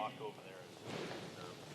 walk over there is disturbing.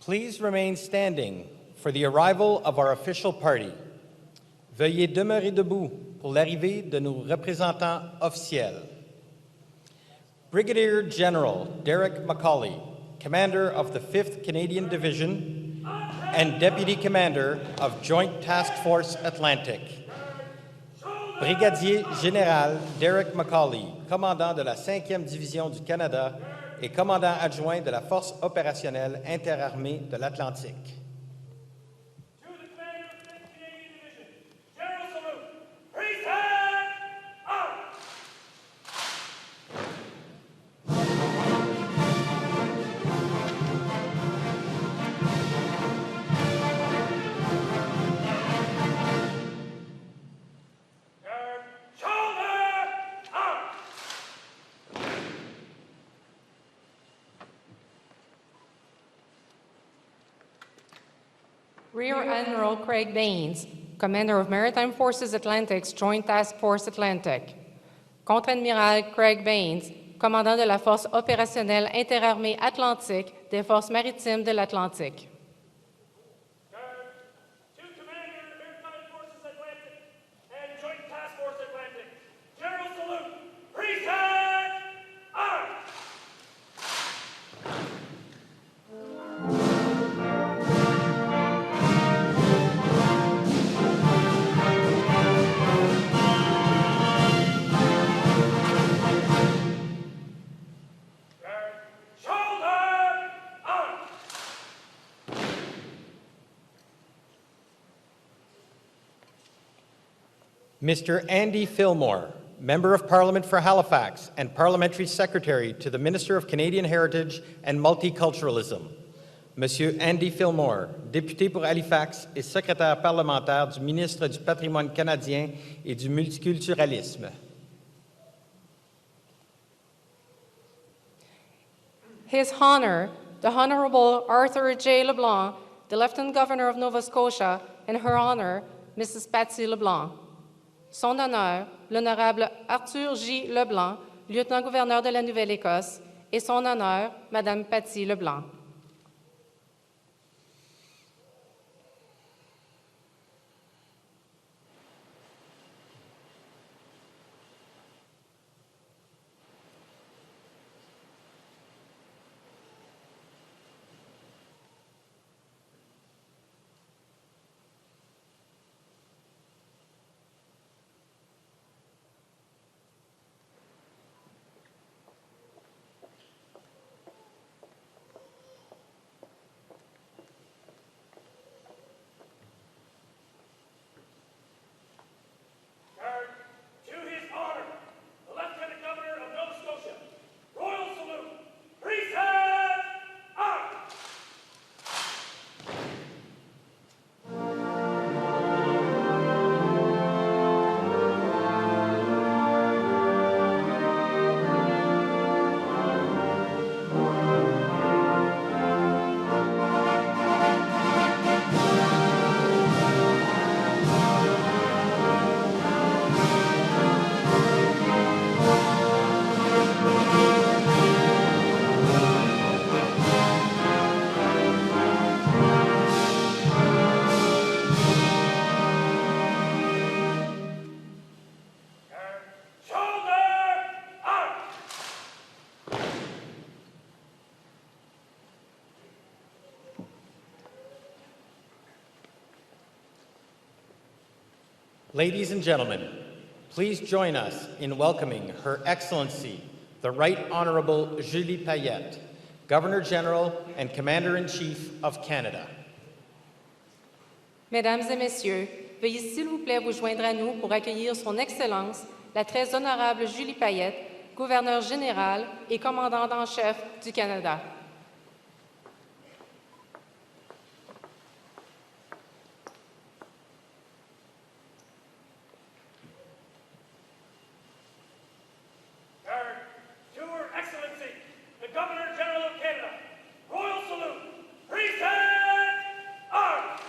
Please remain standing for the arrival of our official party. Veuillez demeurer debout pour l'arrivée de nos représentants officiels. Brigadier General Derek Macaulay, Commander of the 5th Canadian Division and Deputy Commander of Joint Task Force Atlantic. Brigadier Général Derek Macaulay, commandant de la 5e Division du Canada et commandant adjoint de la Force opérationnelle interarmée de l'Atlantique. To the Commander of the 5th Canadian Division, General salute. Priest hand up! Guard, shoulder up! Rear Admiral Craig Baines, Commander of Maritime Forces Atlantic's Joint Task Force Atlantic. Contre-amiral Craig Baines, commandant de la Force opérationnelle interarmée atlantique des Forces maritimes de l'Atlantique. Guard, to Commander of Maritime Forces Atlantic and Joint Task Force Atlantic, General salute. Priest hand up! Guard, shoulder up! Mr. Andy Fillmore, Member of Parliament for Halifax and Parliamentary Secretary to the Minister of Canadian Heritage and Multiculturalism. Monsieur Andy Fillmore, député pour Halifax et secrétaire parlementaire du ministre du Patrimoine canadien et du multiculturalisme. His Honor, the Honorable Arthur J. LeBlanc, the Lieutenant Governor of Nova Scotia, and Her Honor, Mrs. Patsy LeBlanc. Son Honneur, l'Honorable Arthur J. LeBlanc, Lieutenant-gouverneur de la Nouvelle-Écosse, et Son Honneur, Madame Patsy LeBlanc. Guard, to his honor, the Lieutenant Governor of Nova Scotia, royal salute. Priest hand up! Guard, shoulder up! Ladies and gentlemen, please join us in welcoming Her Excellency, the Right Honorable Julie Payette, Governor General and Commander-in-Chief of Canada. Mesdames et Messieurs, veuillez s'il vous plaît vous joindre à nous pour accueillir Son Excellence, la très honorable Julie Payette, Gouverneur général et commandante en chef du Canada. Guard, to Her Excellency, the Governor General of Canada, royal salute. Priest hand up!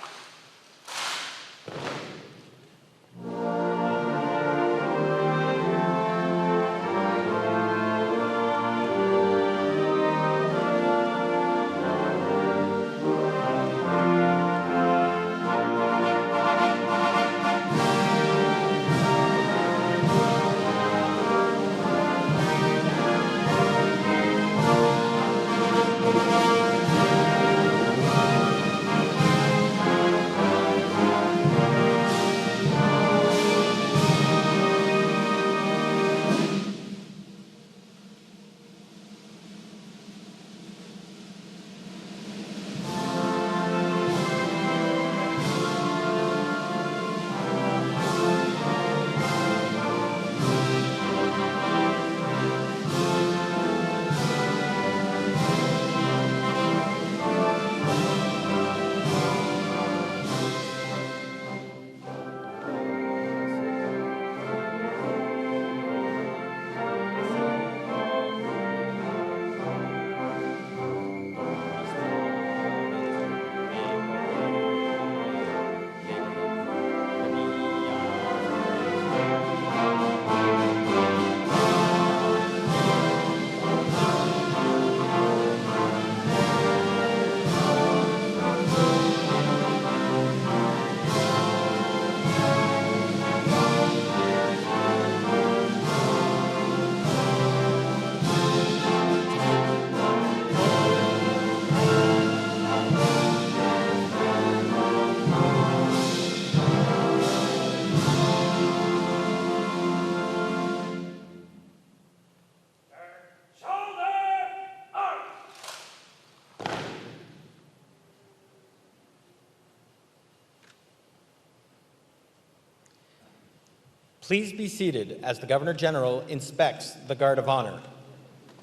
Please be seated as the Governor General inspects the Guard of Honor.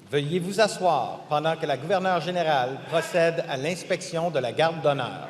Veuillez vous asseoir pendant que la gouverneure générale procède à l'inspection de la garde d'honneur.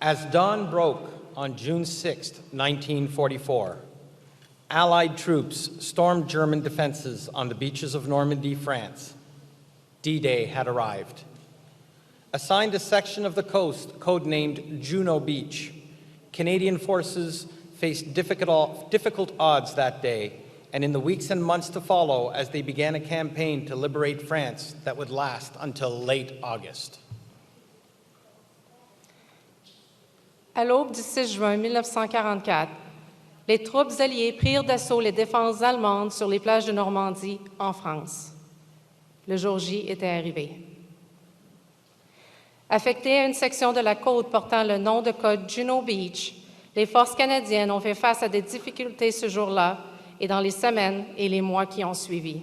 As dawn broke on June 6, 1944, Allied troops stormed German defenses on the beaches of Normandy, France. D-Day had arrived. Assigned a section of the coast codenamed Juno Beach, Canadian forces faced difficult odds that day and in the weeks and months to follow as they began a campaign to liberate France that would last until late August. À l'aube du 6 juin 1944, les troupes alliées prirent d'assaut les défenses allemandes sur les plages de Normandie, en France. Le jour J était arrivé. Affectées à une section de la côte portant le nom de code Juno Beach, les forces canadiennes ont fait face à des difficultés ce jour-là et dans les semaines et les mois qui ont suivi,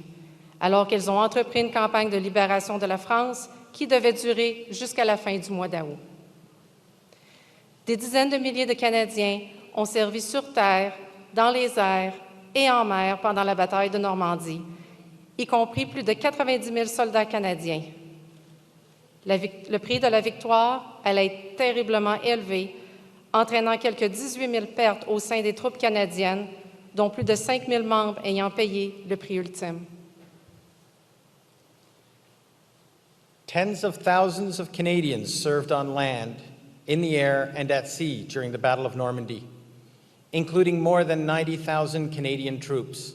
alors qu'elles ont entrepris une campagne de libération de la France qui devait durer jusqu'à la fin du mois d'août. Des dizaines de milliers de Canadiens ont servi sur terre, dans les airs et en mer pendant la bataille de Normandie, y compris plus de 90 000 soldats canadiens. Le prix de la victoire allait être terriblement élevé, entraînant quelques 18 000 pertes au sein des troupes canadiennes, dont plus de 5 000 membres ayant payé le prix ultime. Tens of thousands of Canadians served on land, in the air, and at sea during the Battle of Normandy, including more than 90,000 Canadian troops.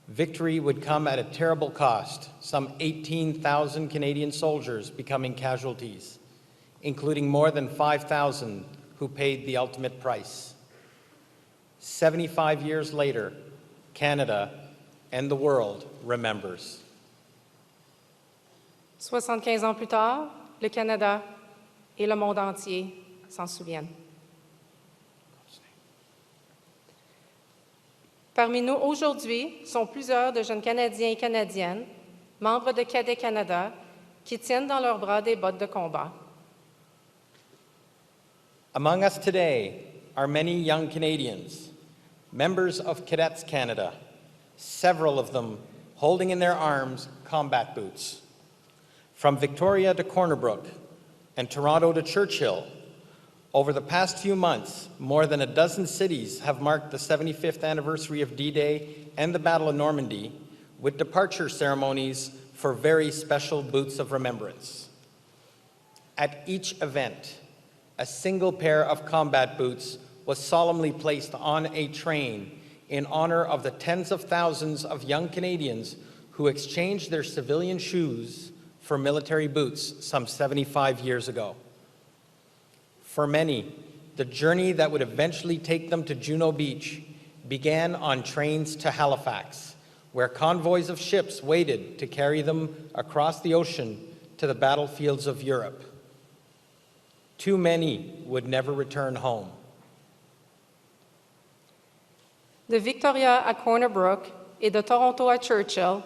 Victory would come at a terrible cost, some 18,000 Canadian soldiers becoming casualties, including more than 5,000 who paid the ultimate price. 75 years later, Canada and the world remembers. 75 ans plus tard, le Canada et le monde entier s'en souviennent. Parmi nous aujourd'hui sont plusieurs de jeunes Canadiens et Canadiennes, membres de Cadets Canada, qui tiennent dans leurs bras des bottes de combat. Among us today are many young Canadians, members of Cadets Canada, several of them holding in their arms combat boots. From Victoria to Corner Brook and Toronto to Churchill, over the past few months, more than a dozen cities have marked the 75th anniversary of D-Day and the Battle of Normandy with departure ceremonies for very special boots of remembrance. At each event, a single pair of combat boots was solemnly placed on a train in honor of the tens of thousands of young Canadians who exchanged their civilian shoes for military boots some 75 years ago. For many, the journey that would eventually take them to Juno Beach began on trains to Halifax, where convoys of ships waited to carry them across the ocean to the battlefields of Europe. Too many would never return home. De Victoria à Corner Brook et de Toronto à Churchill,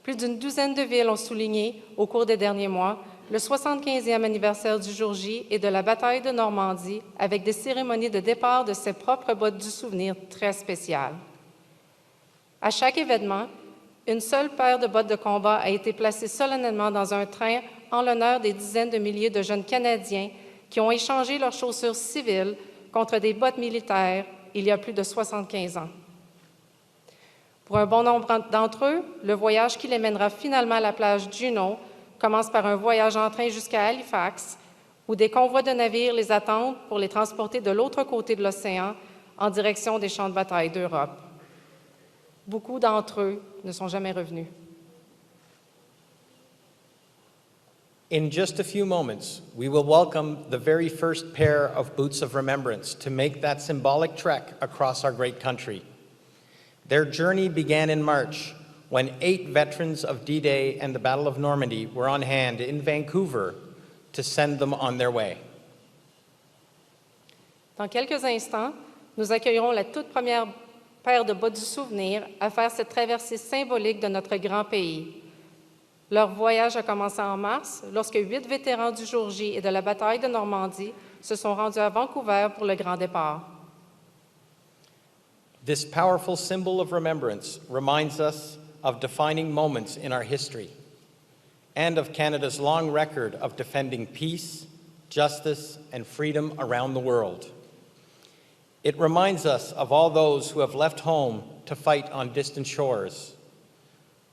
plus d'une douzaine de villes ont souligné, au cours des derniers mois, le 75e anniversaire du jour J et de la bataille de Normandie avec des cérémonies de départ de ses propres bottes du souvenir très spéciales. À chaque événement, une seule paire de bottes de combat a été placée solennellement dans un train en l'honneur des dizaines de milliers de jeunes Canadiens qui ont échangé leurs chaussures civiles contre des bottes militaires il y a plus de 75 ans. Pour un bon nombre d'entre eux, le voyage qui les mènera finalement à la plage Juno commence par un voyage en train jusqu'à Halifax, où des convois de navires les attendent pour les transporter de l'autre côté de l'océan en direction des champs de bataille d'Europe. Beaucoup d'entre eux ne sont jamais revenus. In just a few moments, we will welcome the very first pair of boots of remembrance to make that symbolic trek across our great country. Their journey began in March, when 8 veterans of D-Day and the Battle of Normandy were on hand in Vancouver to send them on their way. Dans quelques instants, nous accueillerons la toute première paire de bottes du souvenir à faire cette traversée symbolique de notre grand pays. Leur voyage a commencé en mars, lorsque 8 vétérans du jour J et de la bataille de Normandie se sont rendus à Vancouver pour le grand départ. This powerful symbol of remembrance reminds us of defining moments in our history and of Canada's long record of defending peace, justice, and freedom around the world. It reminds us of all those who have left home to fight on distant shores,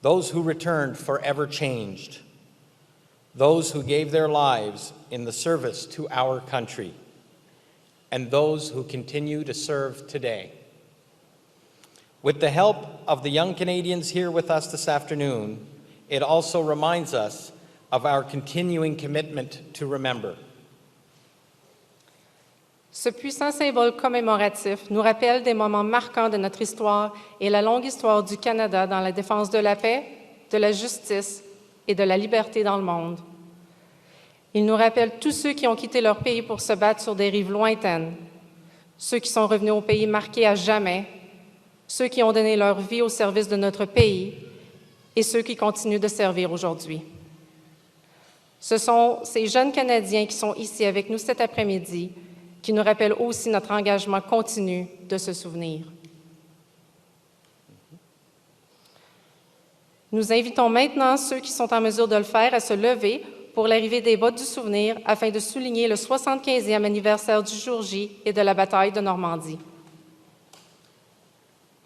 those who returned forever changed, those who gave their lives in the service to our country, and those who continue to serve today. With the help of the young Canadians here with us this afternoon, it also reminds us of our continuing commitment to remember. Ce puissant symbole commémoratif nous rappelle des moments marquants de notre histoire et la longue histoire du Canada dans la défense de la paix, de la justice et de la liberté dans le monde. Il nous rappelle tous ceux qui ont quitté leur pays pour se battre sur des rives lointaines, ceux qui sont revenus au pays marqués à jamais, ceux qui ont donné leur vie au service de notre pays et ceux qui continuent de servir aujourd'hui. Ce sont ces jeunes Canadiens qui sont ici avec nous cet après-midi qui nous rappellent aussi notre engagement continu de se souvenir. Nous invitons maintenant ceux qui sont en mesure de le faire à se lever pour l'arrivée des bottes du souvenir afin de souligner le 75e anniversaire du jour J et de la bataille de Normandie.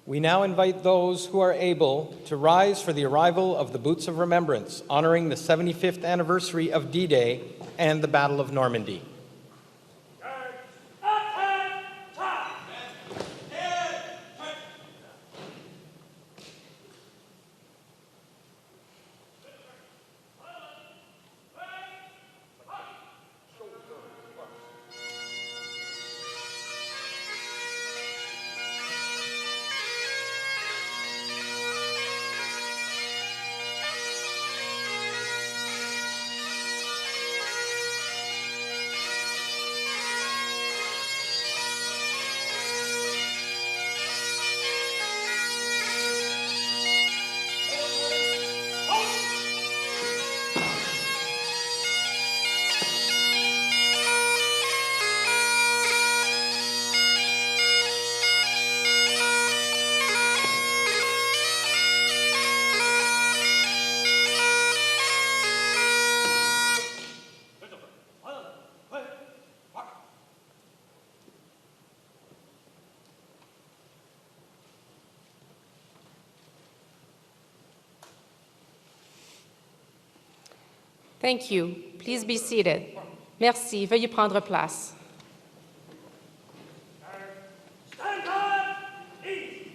We now invite those who are able to rise for the arrival of the Boots of Remembrance, honoring the 75th anniversary of D-Day and the Battle of Normandy. Thank you. Please be seated. Merci. Veuillez prendre place. Stand up! Eat!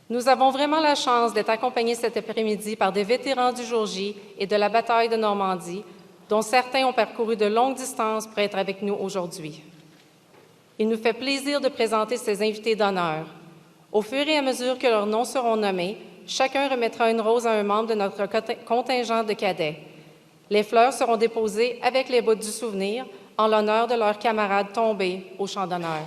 Nous avons vraiment la chance d'être accompagnés cet après-midi par des vétérans du jour J et de la bataille de Normandie, dont certains ont parcouru de longues distances pour être avec nous aujourd'hui. Il nous fait plaisir de présenter ces invités d'honneur. Au fur et à mesure que leurs noms seront nommés, chacun remettra une rose à un membre de notre contingent de cadets. Les fleurs seront déposées avec les bottes du souvenir en l'honneur de leurs camarades tombés au champ d'honneur.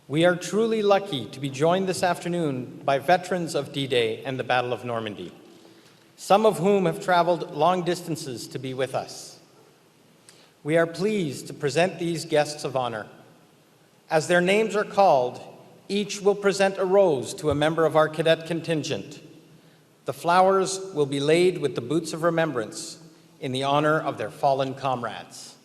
We are truly lucky to be joined this afternoon by veterans of D-Day and the Battle of Normandy, some of whom have traveled long distances to be with us. We are pleased to present these guests of honor. As their names are called, each will present a rose to a member of our cadet contingent. The flowers will be laid with the boots of remembrance in the honor of their fallen comrades.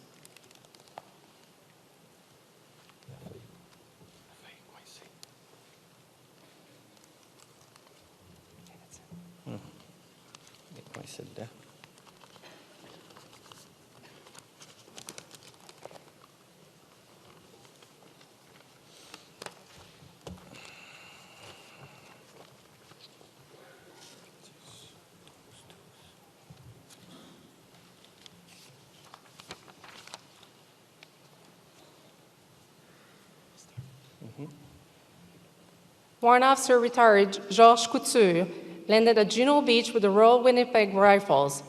Warrant Officer Retired Georges Couture landed at Juno Beach with the Royal Winnipeg Rifles.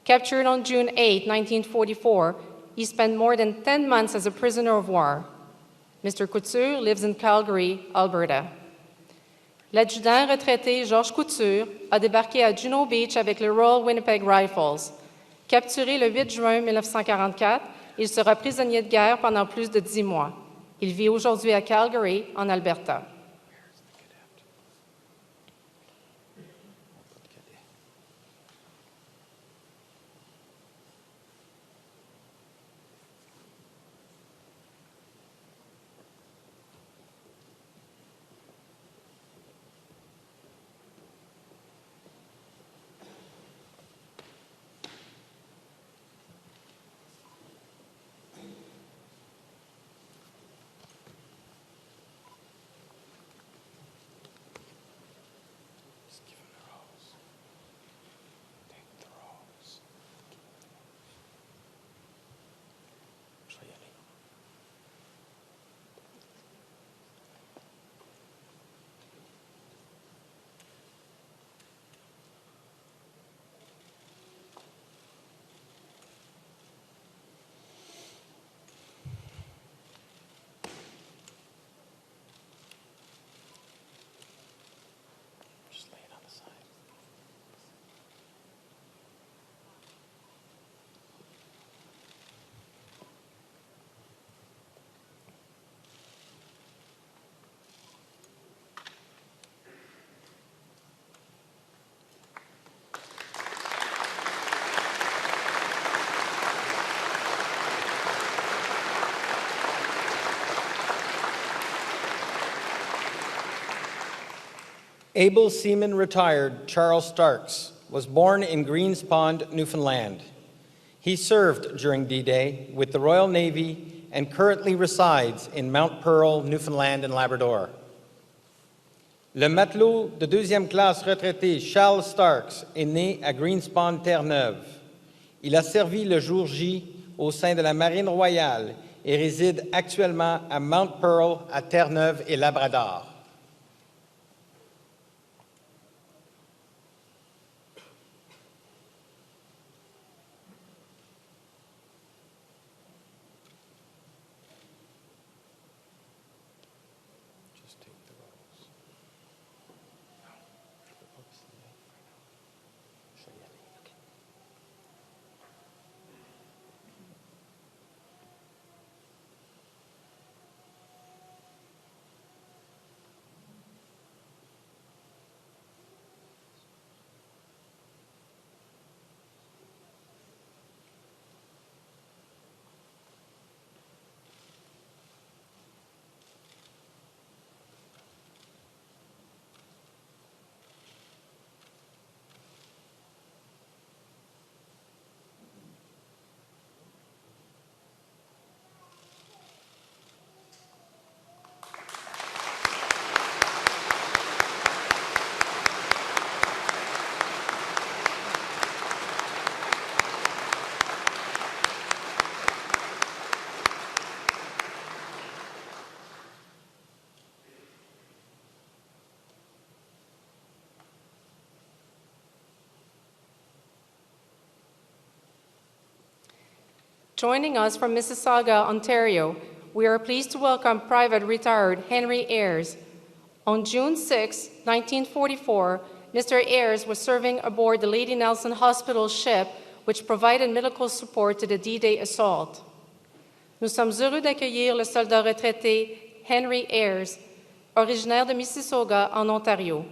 Captured on June 8, 1944, he spent more than 10 months as a prisoner of war. Mr. Couture lives in Calgary, Alberta. L'adjudant retraité Georges Couture a débarqué à Juno Beach avec le Royal Winnipeg Rifles. Capturé le 8 juin 1944, il sera prisonnier de guerre pendant plus de 10 mois. Il vit aujourd'hui à Calgary, en Alberta. Able Seaman Retired Charles Starks was born in Greens Pond, Newfoundland. He served during D-Day with the Royal Navy and currently resides in Mount Pearl, Newfoundland and Labrador. Le matelot de deuxième classe retraité Charles Starks est né à Greens Pond, Terre-Neuve. Il a servi le jour J au sein de la Marine royale et réside actuellement à Mount Pearl, à Terre-Neuve et Labrador. Joining us from Mississauga, Ontario, we are pleased to welcome Private Retired Henry Ayres. On June 6, 1944, Mr. Ayres was serving aboard the Lady Nelson Hospital ship, which provided medical support to the D-Day assault. Nous sommes heureux d'accueillir le soldat retraité Henry Ayres, originaire de Mississauga, en Ontario.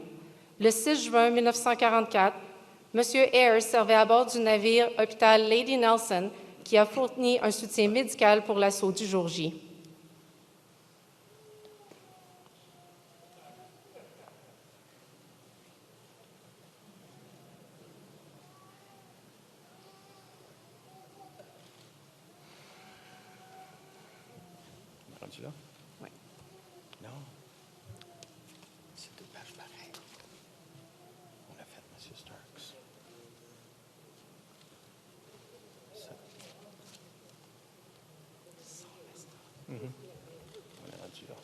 Le 6 juin 1944, M. Ayres servait à bord du navire hôpital Lady Nelson, qui a fourni un soutien médical pour l'assaut du jour J. Rendu là? Oui. Non. C'est deux pages pareilles. On a fait M. Starks. Ça. On est rendu là.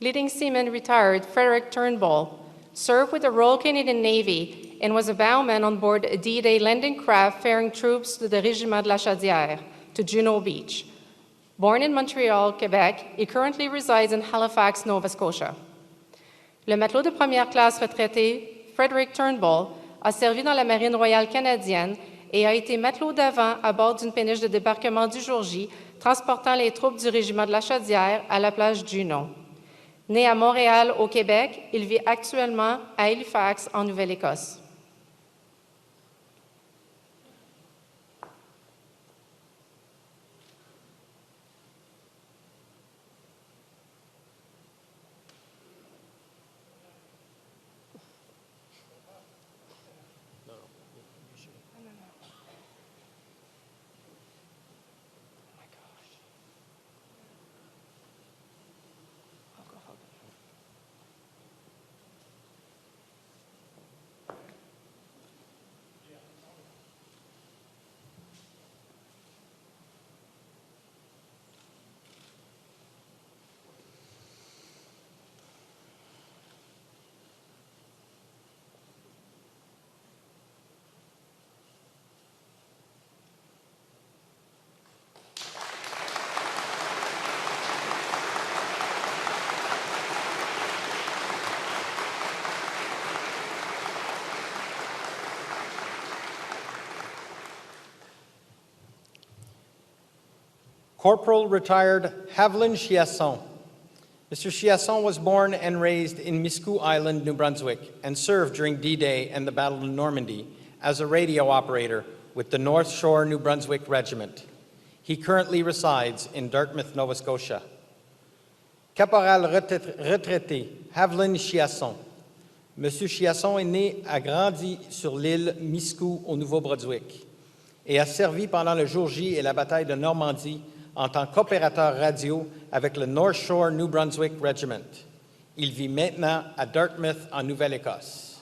Leading Seaman Retired Frederick Turnbull served with the Royal Canadian Navy and was a bowman on board a D-Day landing craft ferrying troops to the Régiment de la Chaudière to Juno Beach. Born in Montreal, Quebec, he currently resides in Halifax, Nova Scotia. Le matelot de première classe retraité Frederick Turnbull a servi dans la Marine royale canadienne et a été matelot d'avant à bord d'une péniche de débarquement du jour J, transportant les troupes du Régiment de la Chaudière à la plage Juno. Né à Montréal, au Québec, il vit actuellement à Halifax, en Nouvelle-Écosse. Corporal Retired Haviland Chiasson. Mr. Chiasson was born and raised in Miscou Island, New Brunswick, and served during D-Day and the Battle of Normandy as a radio operator with the North Shore, New Brunswick Regiment. He currently resides in Dartmouth, Nova Scotia. Caporal retraité Haviland Chiasson. Monsieur Chiasson est né et grandi sur l'île Miscou au Nouveau-Brunswick et a servi pendant le jour J et la bataille de Normandie en tant qu'opérateur radio avec le North Shore New Brunswick Regiment. Il vit maintenant à Dartmouth, en Nouvelle-Écosse.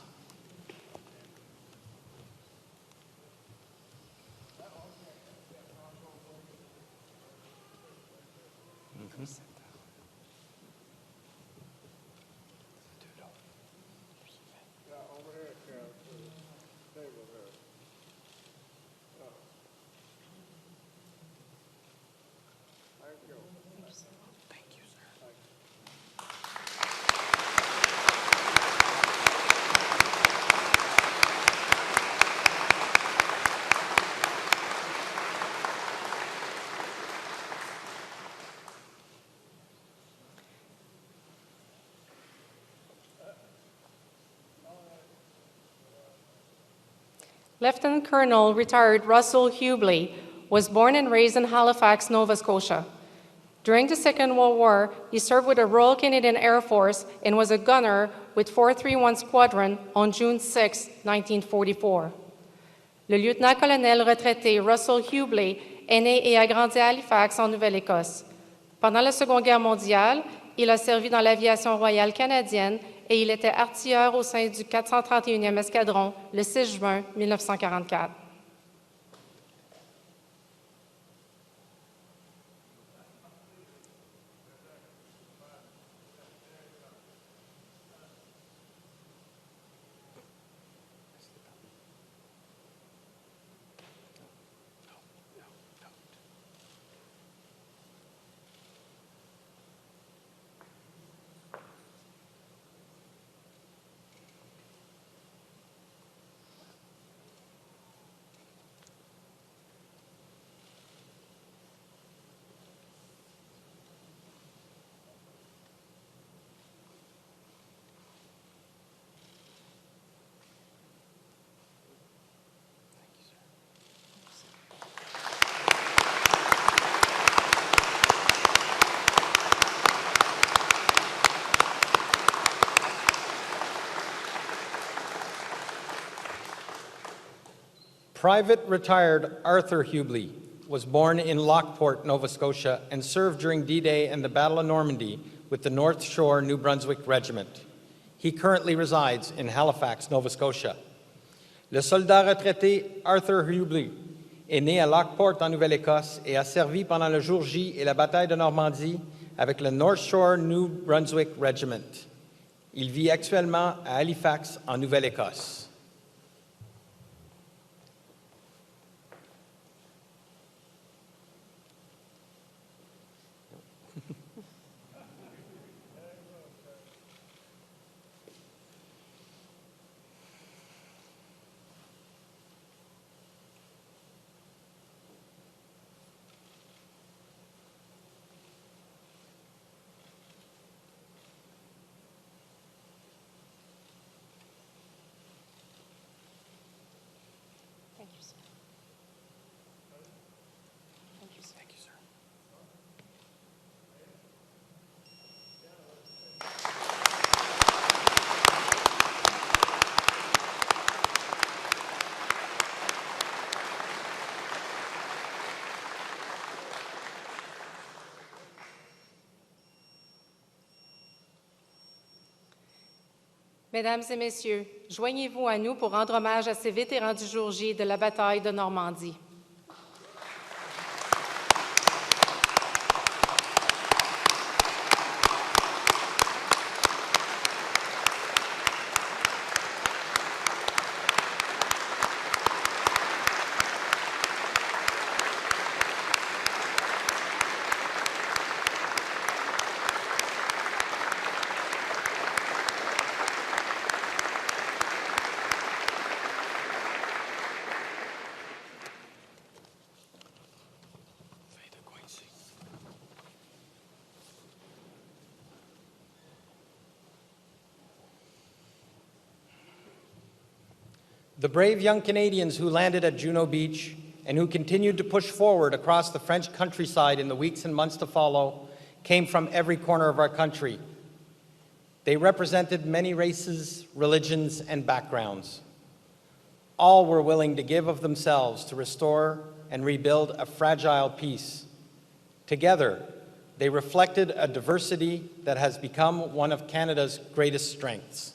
Lieutenant Colonel retired Russell Hubley was born and raised in Halifax, Nova Scotia. During the Second World War, he served with the Royal Canadian Air Force and was a gunner with 431 Squadron on June 6, 1944. Le lieutenant-colonel retraité Russell Hubley est né et a grandi à Halifax, en Nouvelle-Écosse. Pendant la Seconde Guerre mondiale, il a servi dans l'aviation royale canadienne et il était artilleur au sein du 431e escadron le 6 juin 1944. Private Retired Arthur Hubley was born in Lockport, Nova Scotia, and served during D-Day and the Battle of Normandy with the North Shore New Brunswick Regiment. He currently resides in Halifax, Nova Scotia. Le soldat retraité Arthur Hubley est né à Lockport, en Nouvelle-Écosse, et a servi pendant le jour J et la bataille de Normandie avec le North Shore New Brunswick Regiment. Il vit actuellement à Halifax, en Nouvelle-Écosse. Mesdames et Messieurs, joignez-vous à nous pour rendre hommage à ces vétérans du jour J de la bataille de Normandie. The brave young Canadians who landed at Juno Beach and who continued to push forward across the French countryside in the weeks and months to follow came from every corner of our country. They represented many races, religions, and backgrounds. All were willing to give of themselves to restore and rebuild a fragile peace. Together, they reflected a diversity that has become one of Canada's greatest strengths.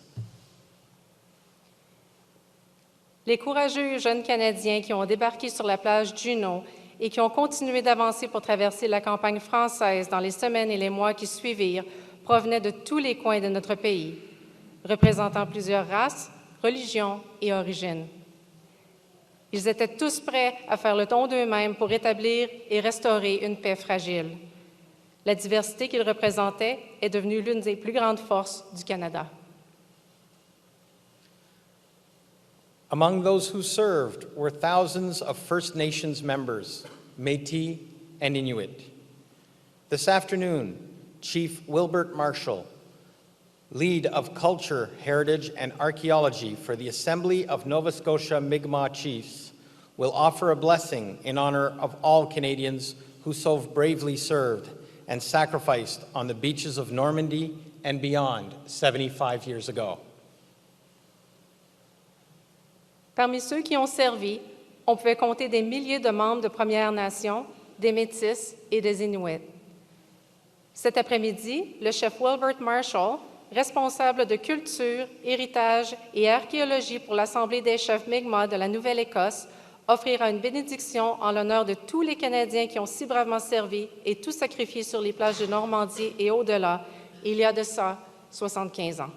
Les courageux jeunes Canadiens qui ont débarqué sur la plage Juno et qui ont continué d'avancer pour traverser la campagne française dans les semaines et les mois qui suivirent provenaient de tous les coins de notre pays, représentant plusieurs races, religions et origines. Ils étaient tous prêts à faire le don d'eux-mêmes pour établir et restaurer une paix fragile. La diversité qu'ils représentaient est devenue l'une des plus grandes forces du Canada. Among those who served were thousands of First Nations members, Métis and Inuit. This afternoon, Chief Wilbert Marshall, lead of Culture, Heritage, and Archaeology for the Assembly of Nova Scotia Mi'kmaq Chiefs, will offer a blessing in honor of all Canadians who so bravely served and sacrificed on the beaches of Normandy and beyond 75 years ago. Parmi ceux qui ont servi, on pouvait compter des milliers de membres de Premières Nations, des Métis et des Inuits. Cet après-midi, le chef Wilbert Marshall, responsable de culture, héritage et archéologie pour l'Assemblée des chefs Mi'kmaq de la Nouvelle-Écosse, offrira une bénédiction en l'honneur de tous les Canadiens qui ont si bravement servi et tout sacrifié sur les plages de Normandie et au-delà, il y a de ça 75 ans.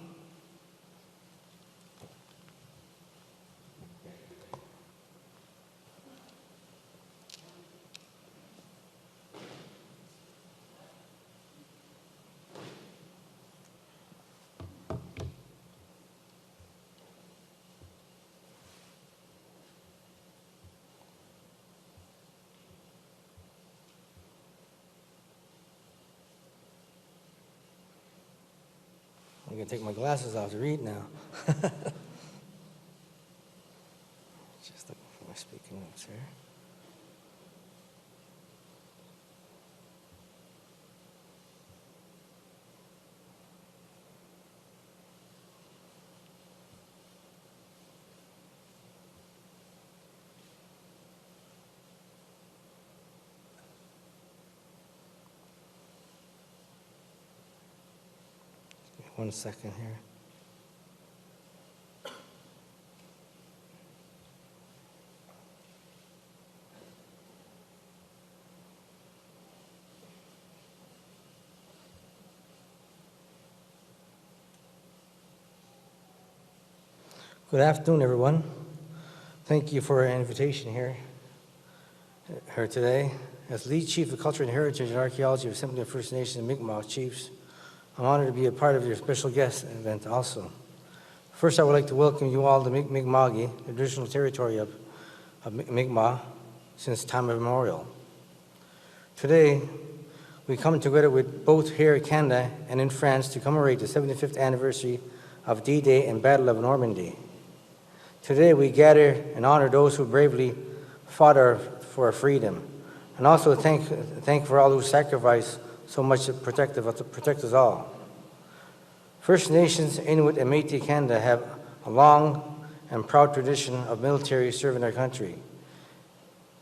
I'm going to take my glasses off to read now. Just looking for my speaking notes here. One second here. Good afternoon, everyone. Thank you for our invitation here today. As lead chief of Culture and Heritage and Archaeology of Assembly of First Nations and Mi'kmaq Chiefs, I'm honored to be a part of your special guest event also. First, I would like to welcome you all to Mi'kma'ki, the traditional territory of Mi'kmaq since time immemorial. Today, we come together with both here in Canada and in France to commemorate the 75th anniversary of D-Day and Battle of Normandy. Today, we gather and honor those who bravely fought for our freedom, and also thank for all who sacrificed so much to protect us all. First Nations, Inuit, and Métis Canada have a long and proud tradition of military serving our country.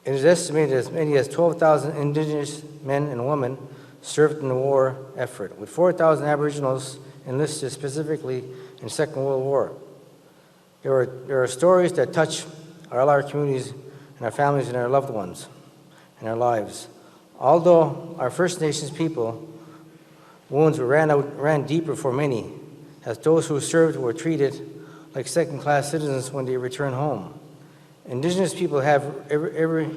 It is estimated as many as 12,000 Indigenous men and women served in the war effort, with 4,000 Aboriginals enlisted specifically in the Second World War. There are stories that touch all our communities and our families and our loved ones and our lives. Although our First Nations people, wounds ran deeper for many, as those who served were treated like second-class citizens when they returned home. Indigenous people have every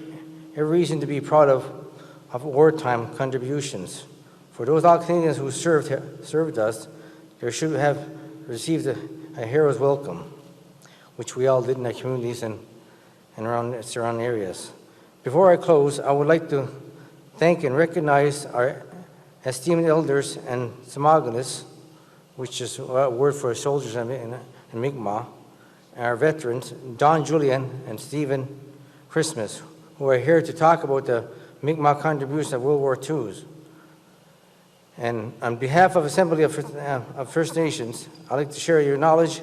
reason to be proud of wartime contributions. For those all Canadians who served us, they should have received a hero's welcome, which we all did in our communities and around surrounding areas. Before I close, I would like to thank and recognize our esteemed elders and Samaganis, which is a word for soldiers in Mi'kmaq, our veterans, Don Julian and Stephen Christmas, who are here to talk about the Mi'kmaq contribution of World War II's. And on behalf of Assembly of First Nations, I'd like to share your knowledge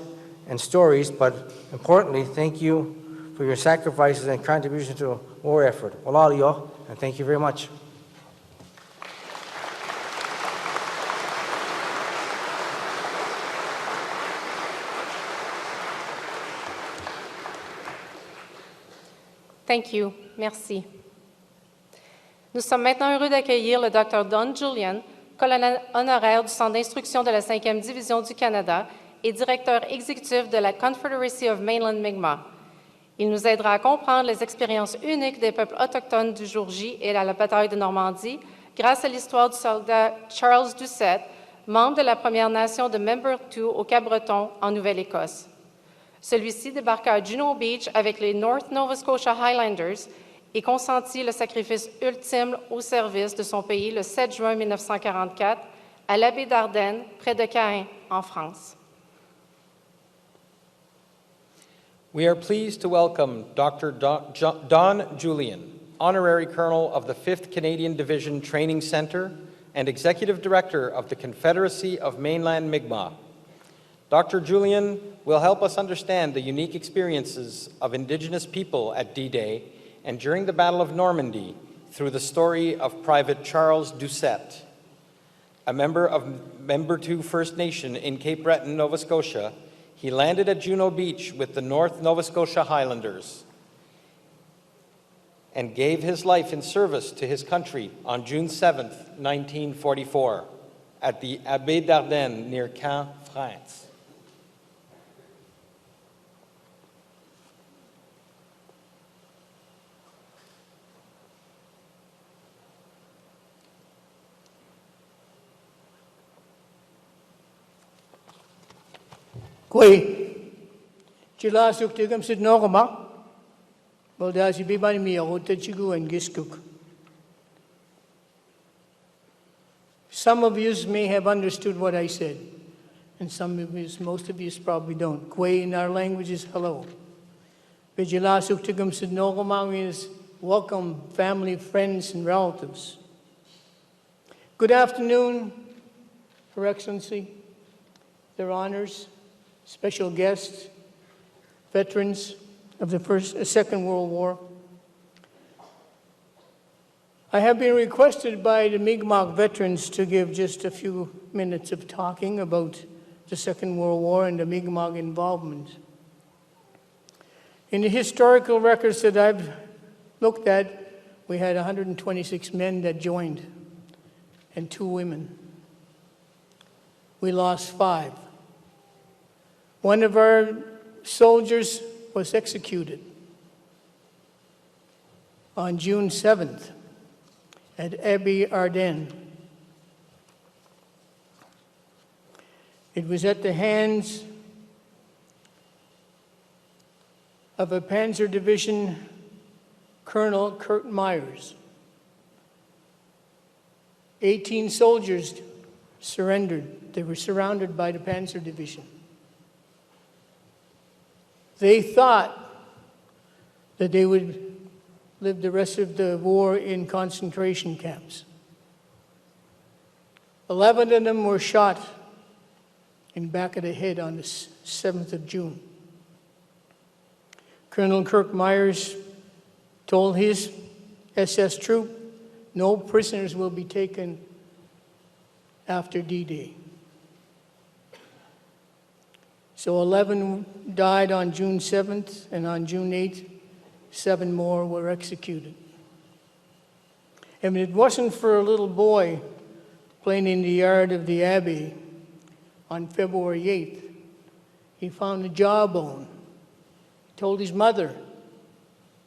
and stories, but importantly, thank you for your sacrifices and contributions to the war effort. Ola'alio, and thank you very much. Thank you. Merci. Nous sommes maintenant heureux d'accueillir le Dr. Don Julian, colonel honoraire du Centre d'instruction de la 5e Division du Canada et directeur exécutif de la Confederacy of Mainland Mi'kmaq. Il nous aidera à comprendre les expériences uniques des peuples autochtones du jour J et à la bataille de Normandie grâce à l'histoire du soldat Charles Doucette, membre de la Première Nation de Member 2 au Cap-Breton en Nouvelle-Écosse. Celui-ci débarqua à Juno Beach avec les North Nova Scotia Highlanders et consentit le sacrifice ultime au service de son pays le 7 juin 1944 à la baie d'Ardennes, près de Caen, en France. We are pleased to welcome Dr. Don Julian, Honorary Colonel of the 5th Canadian Division Training Centre and Executive Director of the Confederacy of Mainland Mi'kmaq. Dr. Julian will help us understand the unique experiences of Indigenous people at D-Day and during the Battle of Normandy through the story of Private Charles Doucette. A member of Member 2 First Nation in Cape Breton, Nova Scotia, he landed at Juno Beach with the North Nova Scotia Highlanders and gave his life in service to his country on June 7, 1944, at the Abbaye d'Ardennes near Caen, France. Koi, chila suktigam sid nogama, baldazi bibani mi chigu and giskuk. Some of you may have understood what I said, and some of you, most of you probably don't. Koi in our language is hello. Vijila suktigam sid nogama means welcome family, friends, and relatives. Good afternoon, Your Excellency, Their Honors, special guests, veterans of the Second World War. I have been requested by the Mi'kmaq veterans to give just a few minutes of talking about the Second World War and the Mi'kmaq involvement. In the historical records that I've looked at, we had 126 men that joined and 2 women. We lost 5. One of our soldiers was executed on June 7th at Abbaye Ardennes. It was at the hands of a Panzer Division Colonel Kurt Myers. 18 soldiers surrendered. They were surrounded by the Panzer Division. They thought that they would live the rest of the war in concentration camps. 11 of them were shot in back of the head on the 7th of June. Colonel Kirk Myers told his SS troop, no prisoners will be taken after D-Day. So 11 died on June 7th, and on June 8th, 7 more were executed. And it wasn't for a little boy playing in the yard of the Abbey on February 8th. He found a jawbone. He told his mother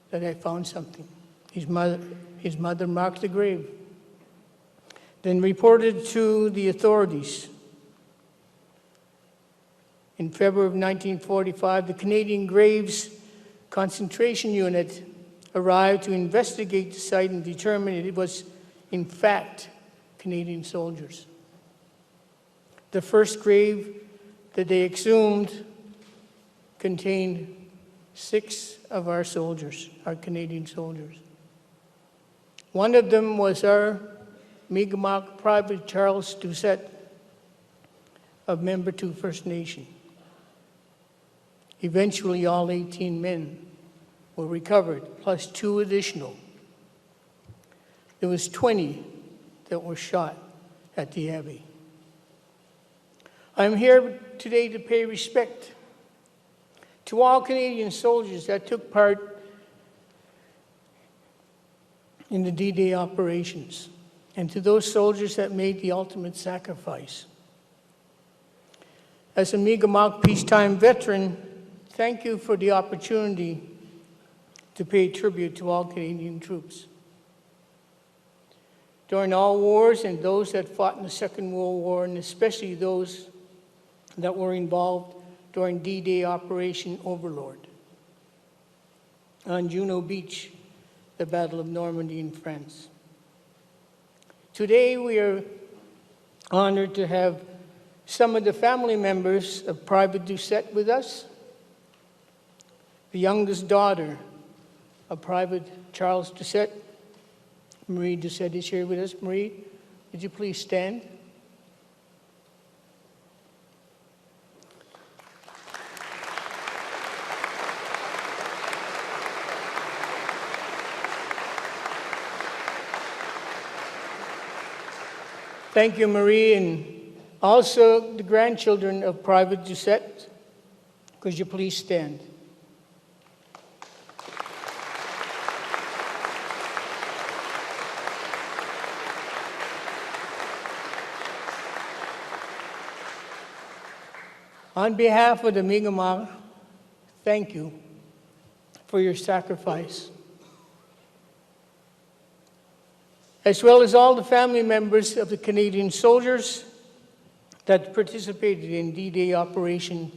that I found something. His mother marked the grave, then reported to the authorities. In February of 1945, the Canadian Graves Concentration Unit arrived to investigate the site and determined it was, in fact, Canadian soldiers. The first grave that they exhumed contained 6 of our soldiers, our Canadian soldiers. One of them was our Mi'kmaq Private Charles Doucette of Member 2 First Nation. Eventually, all 18 men were recovered, plus 2 additional. There was 20 that were shot at the Abbey. I'm here today to pay respect to all Canadian soldiers that took part in the D-Day operations, and to those soldiers that made the ultimate sacrifice. As a Mi'kmaq peacetime veteran, thank you for the opportunity to pay tribute to all Canadian troops. During all wars and those that fought in the Second World War, and especially those that were involved during D-Day Operation Overlord. On Juno Beach, the Battle of Normandy in France. Today we are honored to have some of the family members of Private Doucette with us. The youngest daughter of Private Charles Doucette, Marie Doucette, is here with us. Marie, would you please stand? Thank you, Marie, and also the grandchildren of Private Doucette. Could you please stand? On behalf of the Mi'kmaq, thank you for your sacrifice, as well as all the family members of the Canadian soldiers that participated in D-Day operation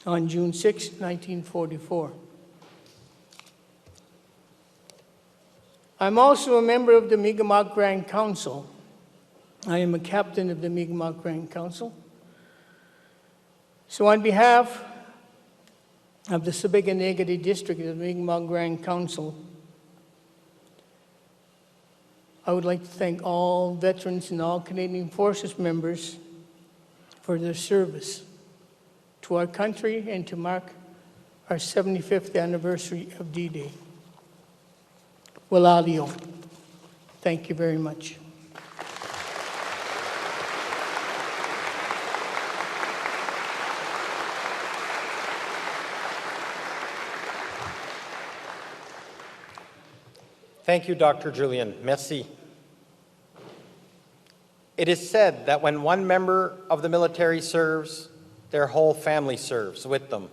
on June 6, 1944. I'm also a member of the Mi'kmaq Grand Council. I am a captain of the Mi'kmaq Grand Council. So on behalf of the Sibiga-Negede District of the Mi'kmaq Grand Council, I would like to thank all veterans and all Canadian Forces members for their service to our country and to mark our 75th anniversary of D-Day. Walalio. Thank you very much. Thank you, Dr. Julian. Merci. It is said that when one member of the military serves, their whole family serves with them.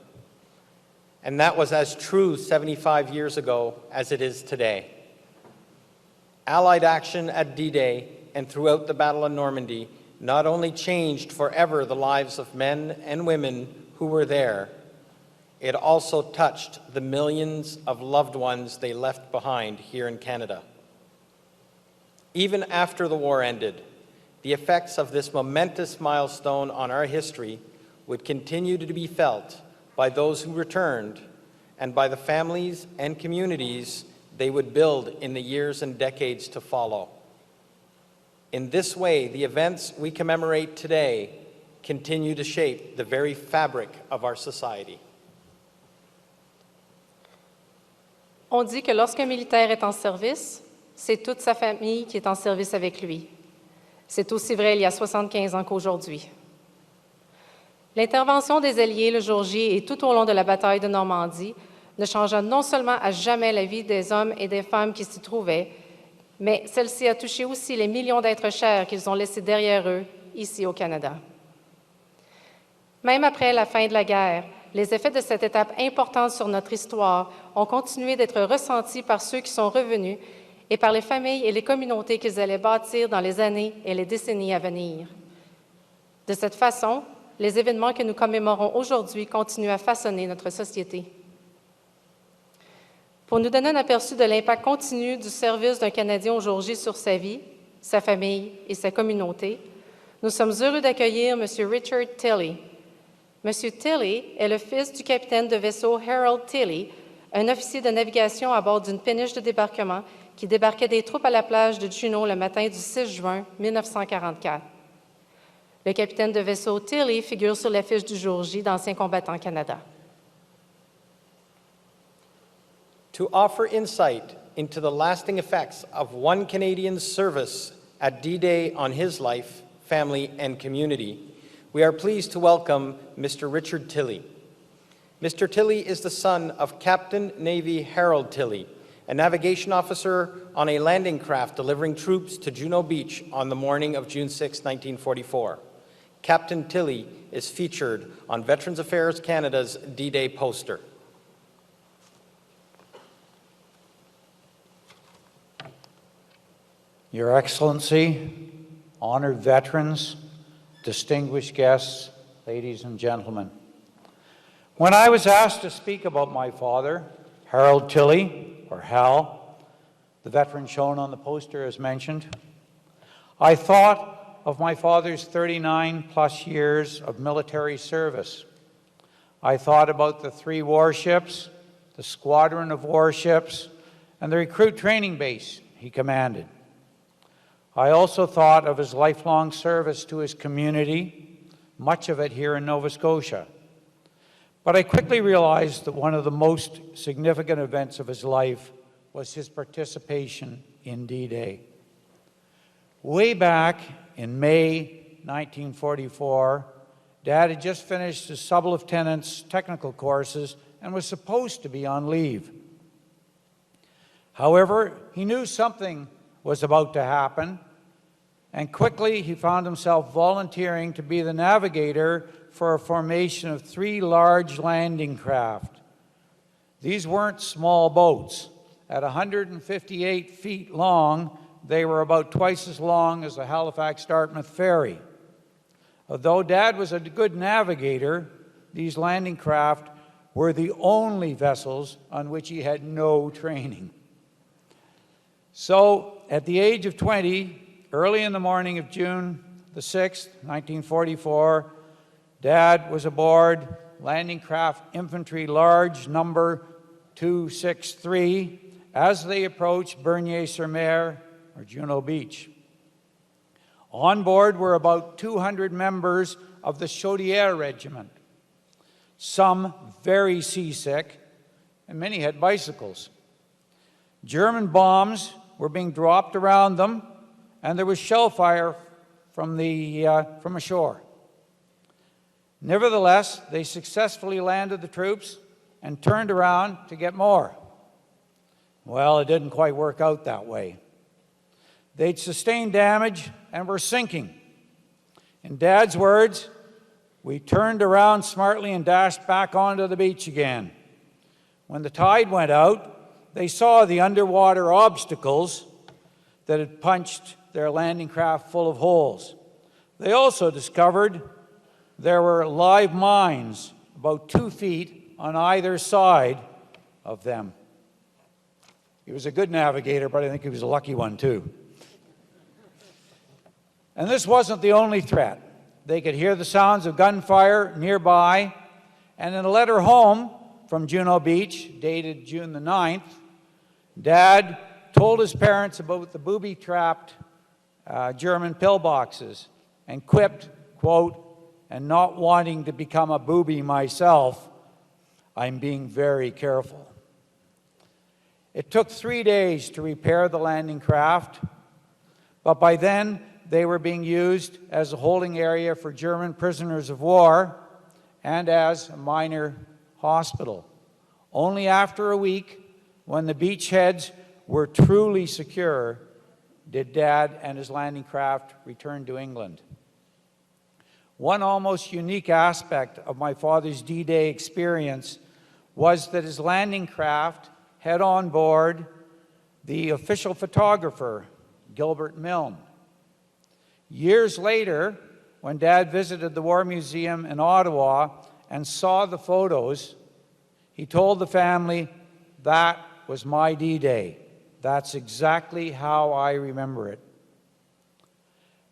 And that was as true 75 years ago as it is today. Allied action at D-Day and throughout the Battle of Normandy not only changed forever the lives of men and women who were there, it also touched the millions of loved ones they left behind here in Canada. Even after the war ended, the effects of this momentous milestone on our history would continue to be felt by those who returned and by the families and communities they would build in the years and decades to follow. In this way, the events we commemorate today continue to shape the very fabric of our society. On dit que lorsqu'un militaire est en service, c'est toute sa famille qui est en service avec lui. C'est aussi vrai il y a 75 ans qu'aujourd'hui. L'intervention des Alliés le jour J et tout au long de la bataille de Normandie ne changea non seulement à jamais la vie des hommes et des femmes qui s'y trouvaient, mais celle-ci a touché aussi les millions d'êtres chers qu'ils ont laissés derrière eux, ici au Canada. Même après la fin de la guerre, les effets de cette étape importante sur notre histoire ont continué d'être ressentis par ceux qui sont revenus et par les familles et les communautés qu'ils allaient bâtir dans les années et les décennies à venir. De cette façon, les événements que nous commémorons aujourd'hui continuent à façonner notre société. Pour nous donner un aperçu de l'impact continu du service d'un Canadien au jour J sur sa vie, sa famille et sa communauté, nous sommes heureux d'accueillir M. Richard Tilley, Monsieur Tilley est le fils du capitaine de vaisseau Harold Tilley, un officier de navigation à bord d'une péniche de débarquement qui débarquait des troupes à la plage de Juneau le matin du 6 juin 1944. Le capitaine de vaisseau Tilley figure sur l'affiche du jour J d'Anciens combattants Canada. To offer insight into the lasting effects of one Canadian's service at D-Day on his life, family, and community, we are pleased to welcome Mr. Richard Tilley. Mr. Tilley is the son of Captain Navy Harold Tilley, a navigation officer on a landing craft delivering troops to Juneau Beach on the morning of June 6, 1944. Captain Tilley is featured on Veterans Affairs Canada's D-Day poster. Your Excellency, honored veterans, distinguished guests, ladies and gentlemen. When I was asked to speak about my father, Harold Tilley, or Hal, the veteran shown on the poster as mentioned, I thought of my father's 39-plus years of military service. I thought about the 3 warships, the squadron of warships, and the recruit training base he commanded. I also thought of his lifelong service to his community, much of it here in Nova Scotia. But I quickly realized that one of the most significant events of his life was his participation in D-Day. Way back in May 1944, Dad had just finished his sub-lieutenant's technical courses and was supposed to be on leave. However, he knew something was about to happen, and quickly he found himself volunteering to be the navigator for a formation of 3 large landing craft. These weren't small boats. At 158 feet long, they were about twice as long as the Halifax Dartmouth ferry. Although Dad was a good navigator, these landing craft were the only vessels on which he had no training. So, at the age of 20, early in the morning of June the 6th, 1944, Dad was aboard Landing Craft Infantry Large number 263 as they approached Bernier-sur-Mer, or Juneau Beach. On board were about 200 members of the Chaudière Regiment, some very seasick, and many had bicycles. German bombs were being dropped around them, and there was shell fire from ashore. Nevertheless, they successfully landed the troops and turned around to get more. Well, it didn't quite work out that way. They'd sustained damage and were sinking. In Dad's words, we turned around smartly and dashed back onto the beach again. When the tide went out, they saw the underwater obstacles that had punched their landing craft full of holes. They also discovered there were live mines about 2 feet on either side of them. He was a good navigator, but I think he was a lucky one too. And this wasn't the only threat. They could hear the sounds of gunfire nearby, and in a letter home from Juneau Beach, dated June the 9th, Dad told his parents about the booby-trapped German pillboxes and quipped, quote, "And not wanting to become a booby myself, I'm being very careful." It took 3 days to repair the landing craft, but by then they were being used as a holding area for German prisoners of war and as a minor hospital. Only after a week, when the beachheads were truly secure, did Dad and his landing craft return to England. One almost unique aspect of my father's D-Day experience was that his landing craft had on board the official photographer, Gilbert Milne. Years later, when Dad visited the War Museum in Ottawa and saw the photos, he told the family, "That was my D-Day. That's exactly how I remember it."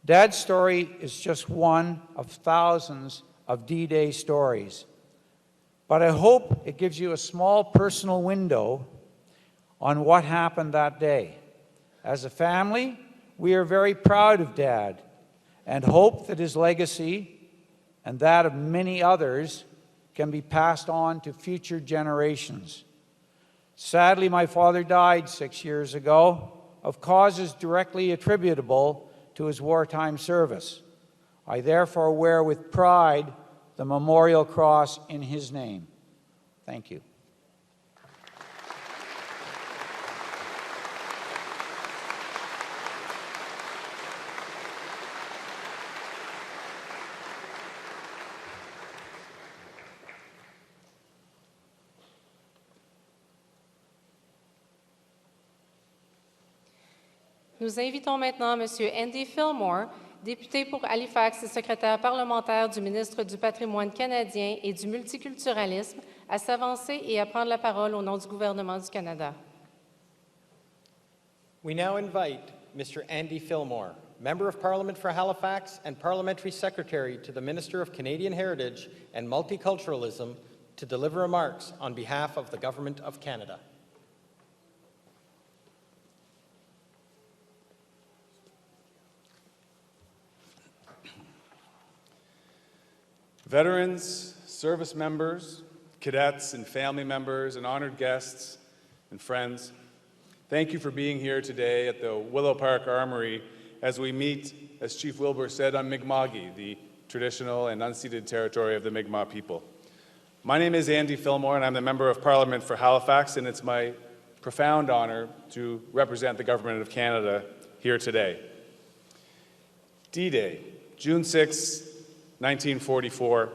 Dad's story is just one of thousands of D-Day stories. But I hope it gives you a small personal window on what happened that day. As a family, we are very proud of Dad and hope that his legacy and that of many others can be passed on to future generations. Sadly, my father died 6 years ago of causes directly attributable to his wartime service. I therefore wear with pride the memorial cross in his name. Thank you. Nous invitons maintenant M. Andy Fillmore, député pour Halifax et secrétaire parlementaire du ministre du Patrimoine canadien et du multiculturalisme, à s'avancer et à prendre la parole au nom du gouvernement du Canada. We now invite Mr. Andy Fillmore, Member of Parliament for Halifax and Parliamentary Secretary to the Minister of Canadian Heritage and Multiculturalism, to deliver remarks on behalf of the Government of Canada. Veterans, service members, cadets, and family members, and honored guests and friends, thank you for being here today at the Willow Park Armory as we meet, as Chief Wilbur said, on Mi'kma'ki, the traditional and unceded territory of the Mi'kmaq people. My name is Andy Fillmore, and I'm the Member of Parliament for Halifax, and it's my profound honor to represent the Government of Canada here today. D-Day, June 6, 1944,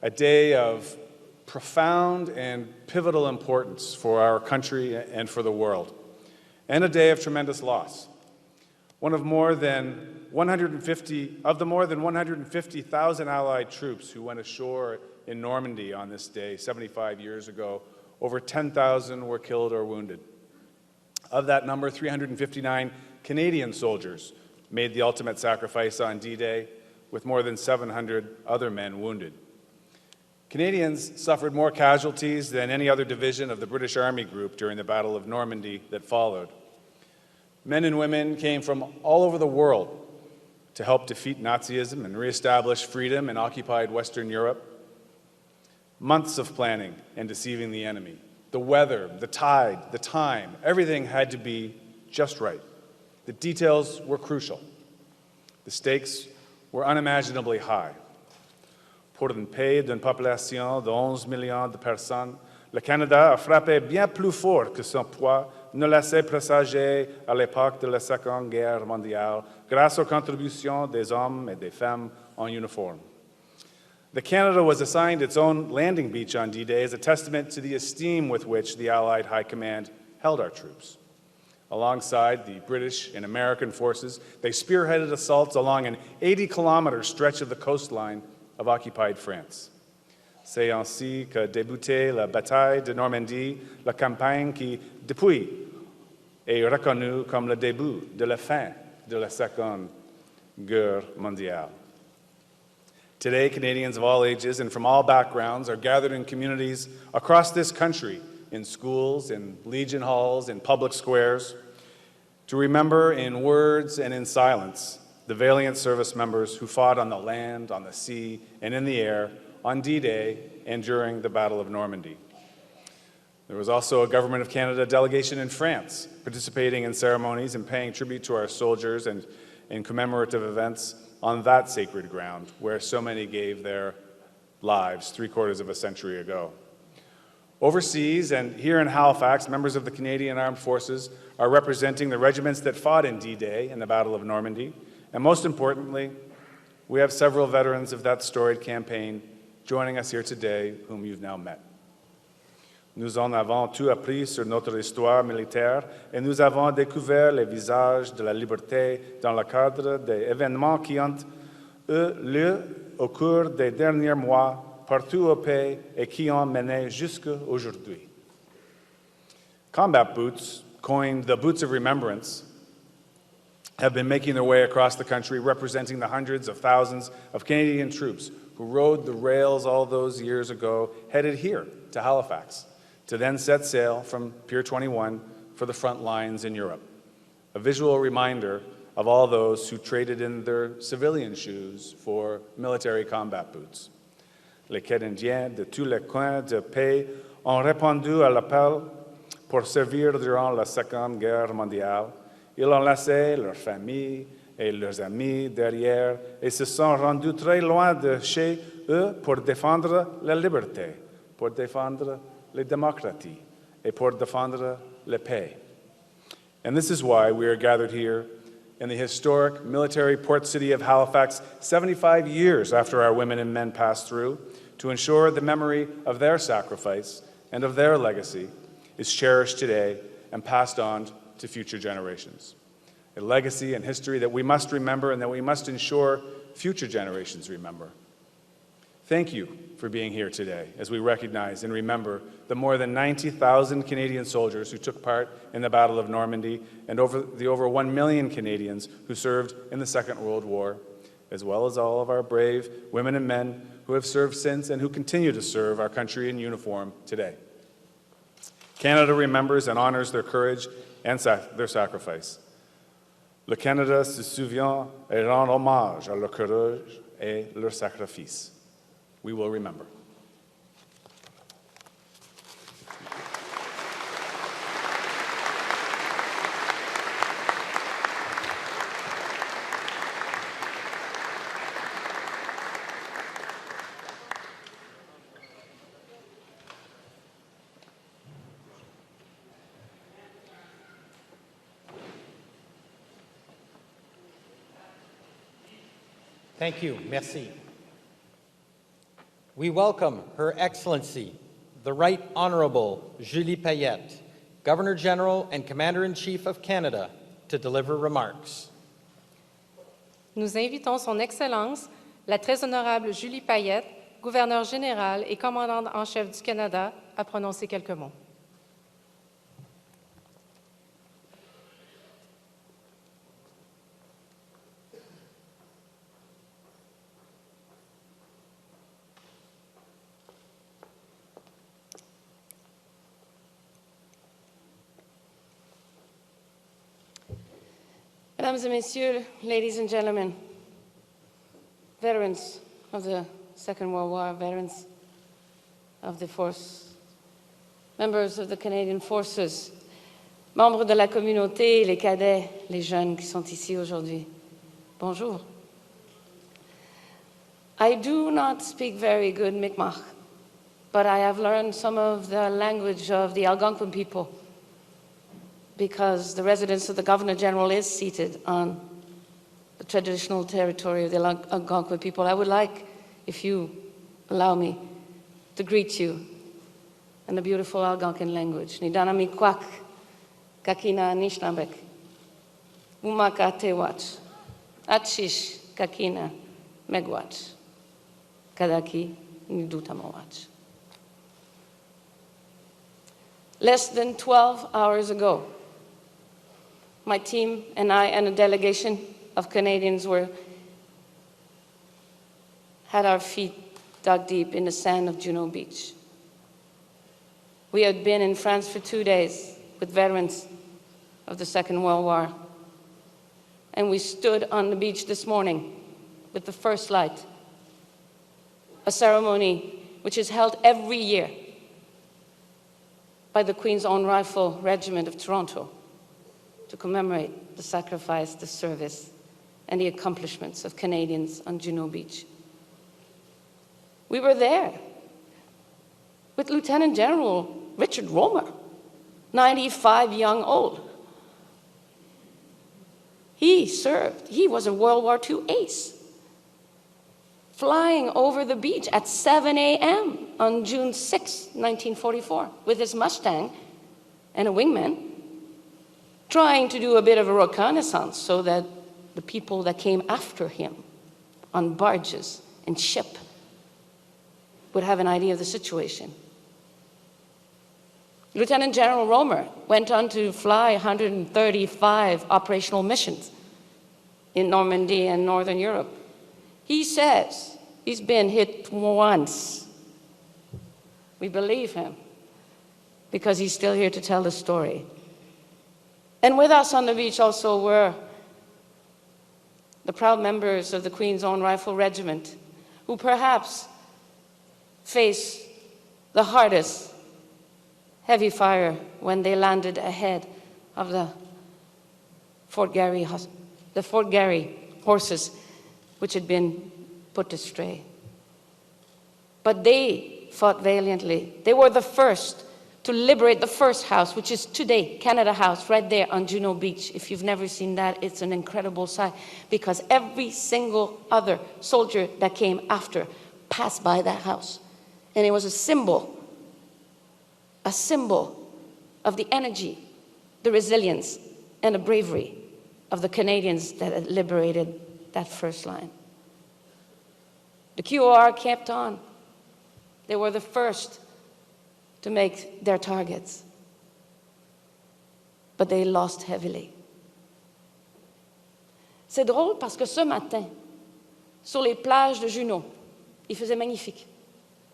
a day of profound and pivotal importance for our country and for the world, and a day of tremendous loss. One of the more than 150,000 Allied troops who went ashore in Normandy on this day 75 years ago, over 10,000 were killed or wounded. Of that number, 359 Canadian soldiers made the ultimate sacrifice on D-Day, with more than 700 other men wounded. Canadians suffered more casualties than any other division of the British Army Group during the Battle of Normandy that followed. Men and women came from all over the world to help defeat Nazism and reestablish freedom in occupied Western Europe. Months of planning and deceiving the enemy. The weather, the tide, the time, everything had to be just right. The details were crucial. The stakes were unimaginably high. Pour une paix d'une population de 11 millions de personnes, le Canada a frappé bien plus fort que son poids ne laissait présager à l'époque de la Seconde Guerre mondiale, grâce aux contributions des hommes et des femmes en uniforme. The Canada was assigned its own landing beach on D-Day as a testament to the esteem with which the Allied High Command held our troops. Alongside the British and American forces, they spearheaded assaults along an 80-kilometer stretch of the coastline of occupied France. C'est ainsi que débutait la bataille de Normandie, la campagne qui, depuis, est reconnue comme le début de la fin de la Seconde Guerre mondiale. Today, Canadians of all ages and from all backgrounds are gathered in communities across this country, in schools, in Legion halls, in public squares, to remember in words and in silence the valiant service members who fought on the land, on the sea, and in the air on D-Day and during the Battle of Normandy. There was also a Government of Canada delegation in France participating in ceremonies and paying tribute to our soldiers and in commemorative events on that sacred ground where so many gave their lives 3/4 of a century ago. Overseas and here in Halifax, members of the Canadian Armed Forces are representing the regiments that fought in D-Day in the Battle of Normandy. And most importantly, we have several veterans of that storied campaign joining us here today, whom you've now met. Nous en avons tout appris sur notre histoire militaire et nous avons découvert les visages de la liberté dans le cadre des événements qui ont eu lieu au cours des derniers mois partout au pays et qui ont mené jusqu'à aujourd'hui. Combat boots, coined the Boots of Remembrance, have been making their way across the country representing the hundreds of thousands of Canadian troops who rode the rails all those years ago, headed here to Halifax to then set sail from Pier 21 for the front lines in Europe. A visual reminder of all those who traded in their civilian shoes for military combat boots. Les Canadiens de tous les coins de pays ont répondu à l'appel pour servir durant la Seconde Guerre mondiale. Ils ont laissé leurs familles et leurs amis derrière et se sont rendus très loin de chez eux pour défendre la liberté, pour défendre la démocratie, et pour défendre la paix. And this is why we are gathered here in the historic military port city of Halifax 75 years after our women and men passed through, to ensure the memory of their sacrifice and of their legacy is cherished today and passed on to future generations. A legacy and history that we must remember and that we must ensure future generations remember. Thank you for being here today as we recognize and remember the more than 90,000 Canadian soldiers who took part in the Battle of Normandy and over 1 million Canadians who served in the Second World War, as well as all of our brave women and men who have served since and who continue to serve our country in uniform today. Canada remembers and honors their courage and their sacrifice. Le Canada se souvient et rend hommage à leur courage et leur sacrifice. We will remember. Thank you. Merci. We welcome Her Excellency, the Right Honourable Julie Payette, Governor-General and Commander-in-Chief of Canada, to deliver remarks. Nous invitons Son Excellence, la très honorable Julie Payette, gouverneur général et commandante en chef du Canada, à prononcer quelques mots. Mesdames et Messieurs, ladies and gentlemen, veterans of the Second World War, veterans of the force, members of the Canadian Forces, membres de la communauté, les cadets, les jeunes qui sont ici aujourd'hui, bonjour. I do not speak very good Mi'kmaq, but I have learned some of the language of the Algonquin people, because the residence of the Governor-General is seated on the traditional territory of the Algonquin people. I would like, if you allow me, to greet you in the beautiful Algonquin language. Nidanami kwak, kakina nishnabek, umaka tewach, atshish kakina megwach, kadaki nidutamawach. Less than 12 hours ago, my team and I and a delegation of Canadians had our feet dug deep in the sand of Juno Beach. We had been in France for 2 days with veterans of the Second World War. And we stood on the beach this morning with the first light, a ceremony which is held every year by the Queen's Own Rifle Regiment of Toronto, to commemorate the sacrifice, the service, and the accomplishments of Canadians on Juno Beach. We were there with Lieutenant General Richard Romer, 95 young old. He served, he was a World War II ace, flying over the beach at 7 a.m. on June 6, 1944, with his Mustang and a wingman, trying to do a bit of a reconnaissance so that the people that came after him on barges and ship would have an idea of the situation. Lieutenant General Romer went on to fly 135 operational missions in Normandy and Northern Europe. He says, He's been hit once. We believe him because he's still here to tell the story. And with us on the beach also were the proud members of the Queen's Own Rifle Regiment, who perhaps faced the hardest heavy fire when they landed ahead of the Fort Garry horses, which had been put astray. But they fought valiantly. They were the first to liberate the first house, which is today Canada House, right there on Juno Beach. If you've never seen that, it's an incredible sight, because every single other soldier that came after passed by that house. And it was a symbol of the energy, the resilience, and the bravery of the Canadians that had liberated that first line. The QOR kept on. They were the first to make their targets, but they lost heavily. C'est drôle parce que ce matin, sur les plages de Juno, il faisait magnifique.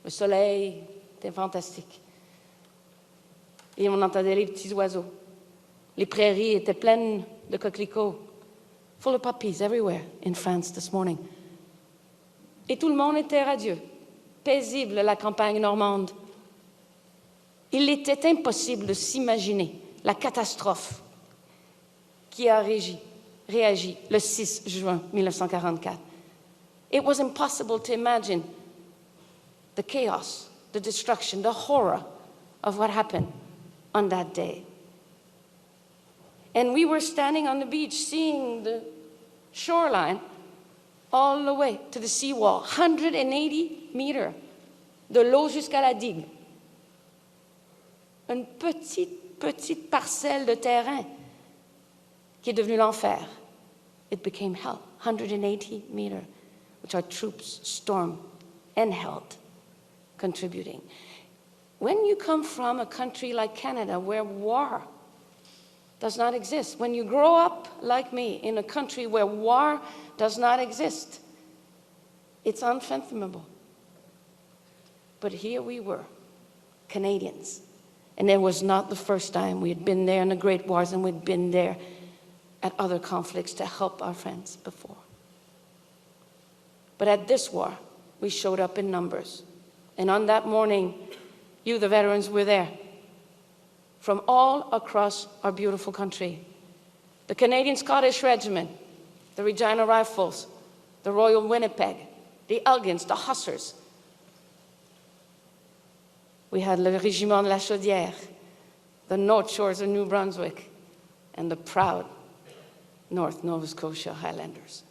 Le soleil était fantastique. Et on entendait les petits oiseaux. Les prairies étaient pleines de coquelicots, full of puppies everywhere in France this morning. Et tout le monde était radieux, paisible, la campagne normande. Il était impossible de s'imaginer la catastrophe qui a réagi le 6 juin 1944. It was impossible to imagine the chaos, the destruction, the horror of what happened on that day. And we were standing on the beach seeing the shoreline all the way to the seawall, 180 meters, de l'eau jusqu'à la digue. Une petite parcelle de terrain qui est devenue l'enfer. It became hell, 180 meters, which our troops stormed and held, contributing. When you come from a country like Canada where war does not exist, when you grow up like me in a country where war does not exist, it's unfathomable. But here we were, Canadians. And it was not the first time. We had been there in the Great Wars, and we'd been there at other conflicts to help our friends before. But at this war, we showed up in numbers. And on that morning, you, the veterans, were there from all across our beautiful country. The Canadian Scottish Regiment, the Regina Rifles, the Royal Winnipeg, the Elgins, the Hussars. We had Le Régiment de la Chaudière, the North Shores of New Brunswick, and the proud North Nova Scotia Highlanders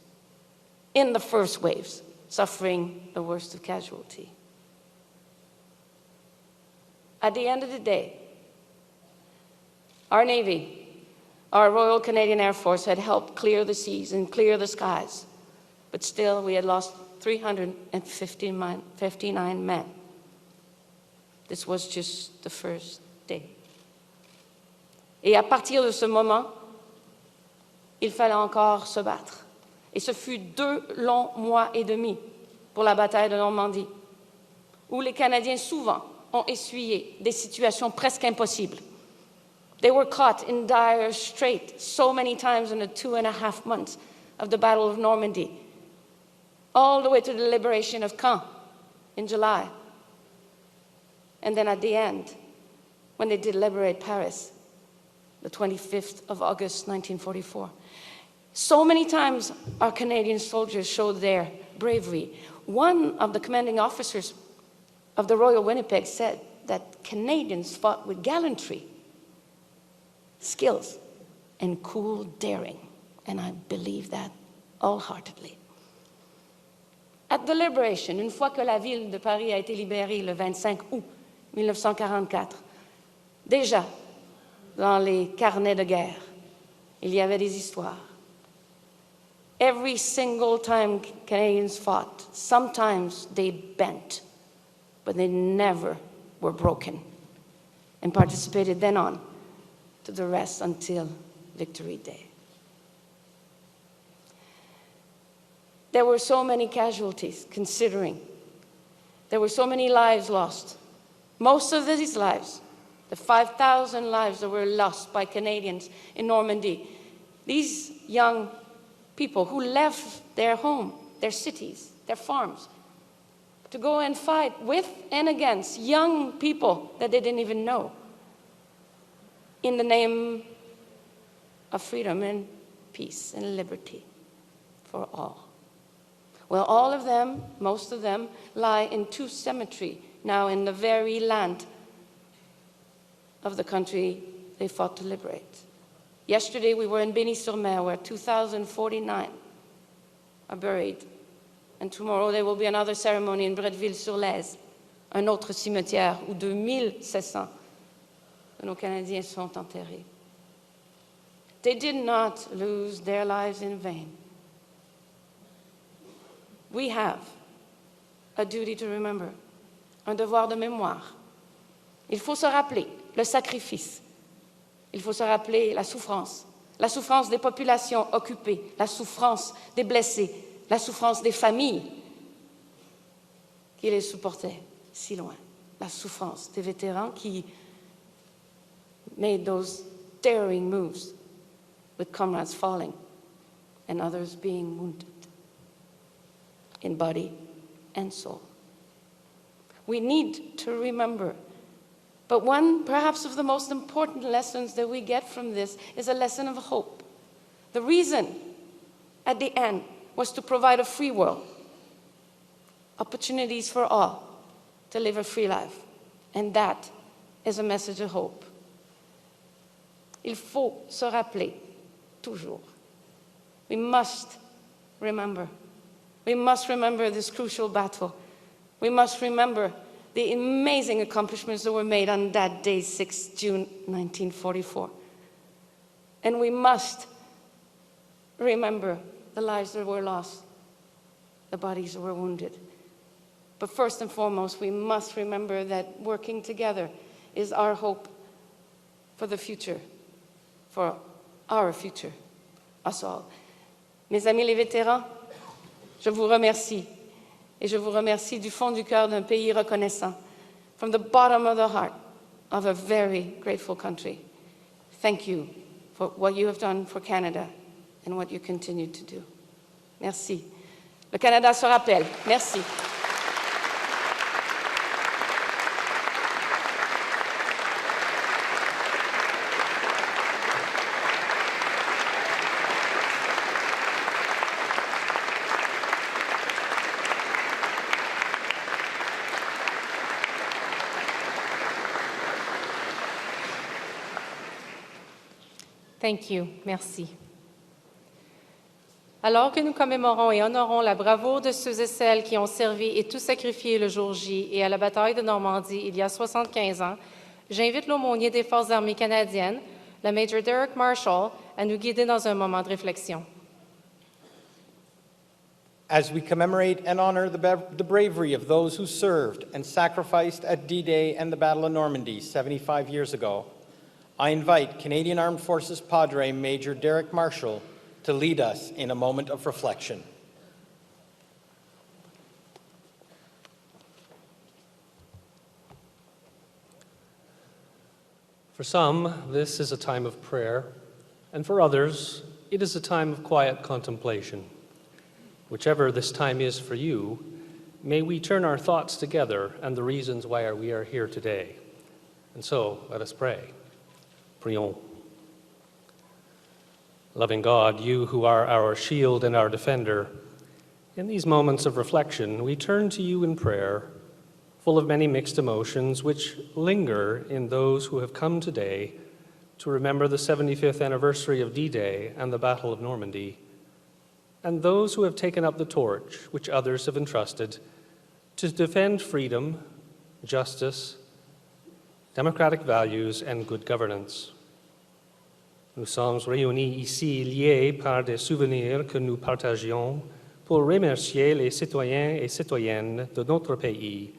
in the first waves, suffering the worst of casualty. At the end of the day, our Navy, our Royal Canadian Air Force had helped clear the seas and clear the skies, but still we had lost 359 men. This was just the first day. Et à partir de ce moment, il fallait encore se battre. Et ce fut 2 longs mois et demi pour la bataille de Normandie, où les Canadiens souvent ont essuyé des situations presque impossibles. They were caught in dire strait so many times in the 2.5 months of the Battle of Normandy, all the way to the liberation of Caen in July. And then at the end, when they did liberate Paris, the 25th of August, 1944. So many times our Canadian soldiers showed their bravery. One of the commanding officers of the Royal Winnipeg said that Canadians fought with gallantry, skills, and cool daring. And I believe that wholeheartedly. At the liberation, une fois que la ville de Paris a été libérée le 25 août 1944, déjà, dans les carnets de guerre, il y avait des histoires. Every single time Canadians fought, sometimes they bent, but they never were broken, and participated then on to the rest until Victory Day. there were so many casualties, considering there were so many lives lost. Most of these lives, the 5,000 lives that were lost by Canadians in Normandy, these young people who left their home, their cities, their farms, to go and fight with and against young people that they didn't even know in the name of freedom and peace and liberty for all. Well, all of them, most of them, lie in two cemeteries now in the very land of the country they fought to liberate. Yesterday we were in Bény-sur-Mer where 2,049 are buried. And tomorrow there will be another ceremony in Bretteville-sur-Lez, un autre cimetière où 2,700 de nos Canadiens sont enterrés. They did not lose their lives in vain. We have a duty to remember, un devoir de mémoire. Il faut se rappeler le sacrifice. Il faut se rappeler la souffrance des populations occupées, la souffrance des blessés, la souffrance des familles qui les supportaient si loin, la souffrance des vétérans qui made those daring moves with comrades falling and others being wounded in body and soul. We need to remember. But one, perhaps, of the most important lessons that we get from this is a lesson of hope. The reason, at the end, was to provide a free world, opportunities for all to live a free life. And that is a message of hope. Il faut se rappeler, toujours. We must remember. We must remember this crucial battle. We must remember the amazing accomplishments that were made on that day, 6 June 1944. And we must remember the lives that were lost, the bodies that were wounded. But first and foremost, we must remember that working together is our hope for the future, for our future, us all. Mes amis les vétérans, je vous remercie. Et je vous remercie du fond du cœur d'un pays reconnaissant, from the bottom of the heart of a very grateful country. Thank you for what you have done for Canada and what you continue to do. Merci. Le Canada se rappelle. Merci. Thank you. Merci. Alors que nous commémorons et honorons la bravoure de ceux et celles qui ont servi et tout sacrifié le jour J et à la bataille de Normandie il y a 75 ans, j'invite l'aumônier des Forces armées canadiennes, le Major Derek Marshall, à nous guider dans un moment de réflexion. As we commemorate and honor the bravery of those who served and sacrificed at D-Day and the Battle of Normandy 75 years ago, I invite Canadian Armed Forces Padre Major Derek Marshall to lead us in a moment of reflection. For some, this is a time of prayer, and for others, it is a time of quiet contemplation. Whichever this time is for you, may we turn our thoughts together and the reasons why we are here today. And so, let us pray. Prions. Loving God, you who are our shield and our defender, in these moments of reflection, we turn to you in prayer, full of many mixed emotions which linger in those who have come today to remember the 75th anniversary of D-Day and the Battle of Normandy, and those who have taken up the torch which others have entrusted to defend freedom, justice, democratic values, and good governance. Nous sommes réunis ici liés par des souvenirs que nous partageons pour remercier les citoyens et citoyennes de notre pays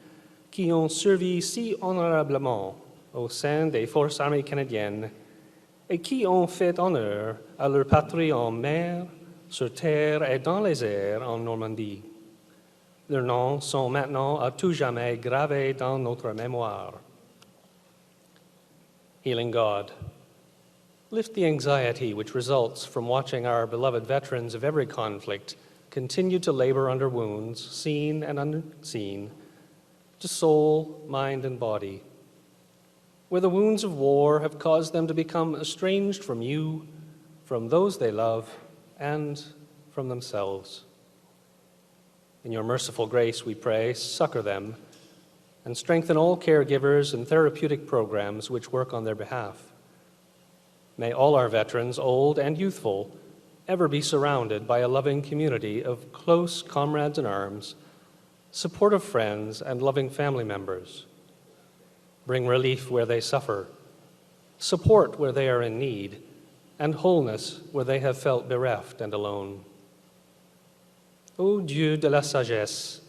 qui ont servi si honorablement au sein des Forces armées canadiennes et qui ont fait honneur à leur patrie en mer, sur terre et dans les airs en Normandie. Leurs noms sont maintenant à tout jamais gravés dans notre mémoire. Healing God, lift the anxiety which results from watching our beloved veterans of every conflict continue to labor under wounds, seen and unseen, to soul, mind, and body, where the wounds of war have caused them to become estranged from you, from those they love, and from themselves. In your merciful grace, we pray, succor them and strengthen all caregivers and therapeutic programs which work on their behalf. May all our veterans, old and youthful, ever be surrounded by a loving community of close comrades in arms, supportive friends, and loving family members. Bring relief where they suffer, support where they are in need, and wholeness where they have felt bereft and alone. Ô Dieu de la sagesse,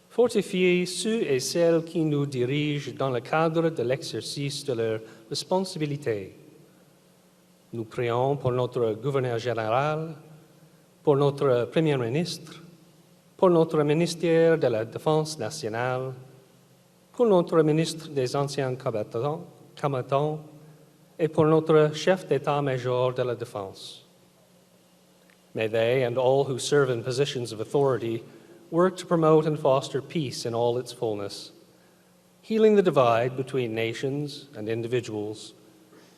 fortifiez ceux et celles qui nous dirigent dans le cadre de l'exercice de leurs responsabilités. Nous prions pour notre gouverneur général, pour notre premier ministre, pour notre ministère de la Défense nationale, pour notre ministre des Anciens combattants et pour notre chef d'état-major de la Défense. May they and all who serve in positions of authority work to promote and foster peace in all its fullness, healing the divide between nations and individuals,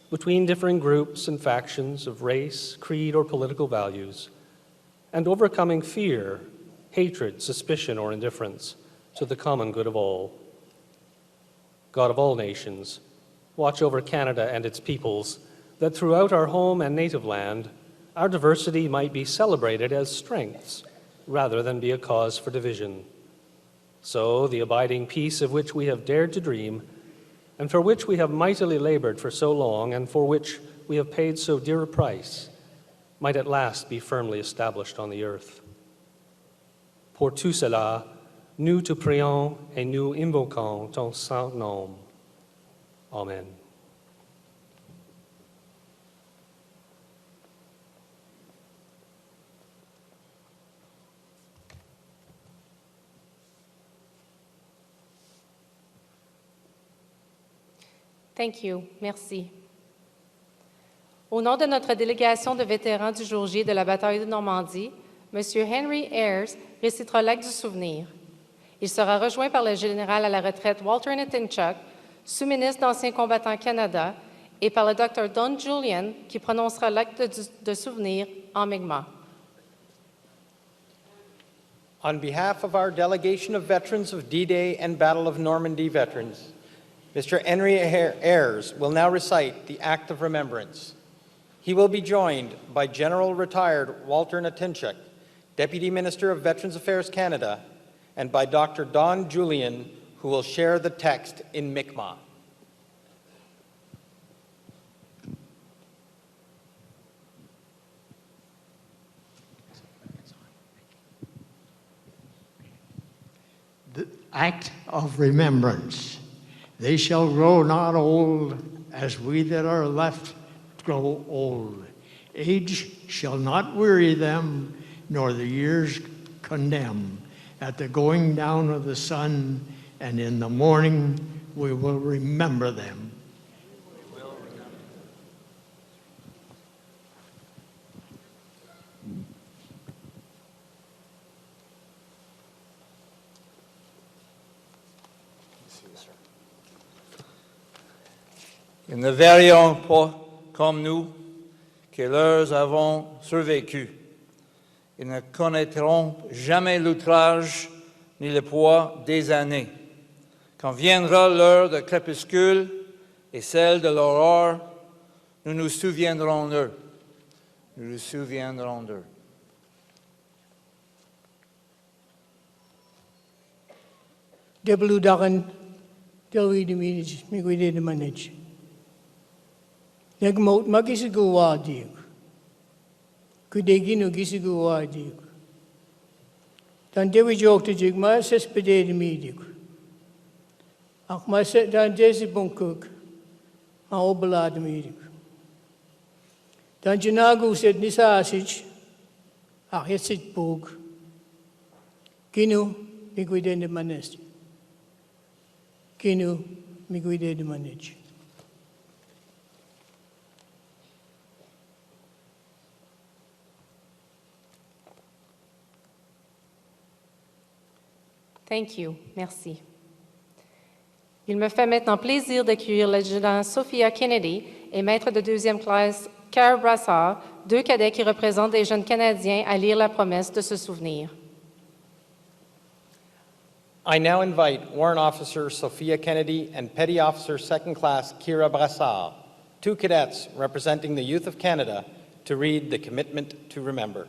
between differing groups and factions of race, creed, or political values, and overcoming fear, hatred, suspicion, or indifference to the common good of all. God of all nations, watch over Canada and its peoples, that throughout our home and native land, our diversity might be celebrated as strengths rather than be a cause for division. So the abiding peace of which we have dared to dream, and for which we have mightily labored for so long, and for which we have paid so dear a price, might at last be firmly established on the earth. Pour tout cela, nous te prions et nous invoquons ton saint nom. Amen. Thank you. Merci. Au nom de notre délégation de vétérans du jour J de la bataille de Normandie, M. Henry Ayres récitera l'acte du souvenir. Il sera rejoint par le général à la retraite Walter Nettinchuk, sous-ministre d'Anciens combattants Canada, et par le Dr. Don Julian, qui prononcera l'acte de souvenir en Mi'kmaq. On behalf of our delegation of veterans of D-Day and Battle of Normandy veterans, Mr. Henry Ayres will now recite the Act of Remembrance. He will be joined by General Retired Walter Nettinchuk, Deputy Minister of Veterans Affairs Canada, and by Dr. Don Julian, who will share the text in Mi'kmaq. The Act of Remembrance. They shall grow not old, as we that are left grow old. Age shall not weary them, nor the years condemn. At the going down of the sun, and in the morning, we will remember them. Ils ne verront pas comme nous que leurs avons survécu. Ils ne connaîtront jamais l'outrage ni le poids des années. Quand viendra l'heure de crépuscule et celle de l'aurore, nous nous souviendrons d'eux. Nous nous souviendrons d'eux. Deblu dagan delwi de minich migwide de manage. Nagmot magisigu wadig. Kudeginu gisigu wadig. Dan dewi jok te jig ma sespede de midig. Ach ma se dan desi bunkuk. Ma obala de midig. Dan jinagu set nisasich. Arhesit Bug, Ginu Miguide de Manesti, Ginu Miguide de Manich. Thank you. Merci. Il me fait maintenant plaisir d'accueillir l'adjudant Sophia Kennedy et maître de deuxième classe Cara Brassard, deux cadets qui représentent des jeunes Canadiens à lire la promesse de se souvenir. I now invite Warrant Officer Sophia Kennedy and Petty Officer Second Class Kira Brassard, two cadets representing the youth of Canada, to read the Commitment to Remember.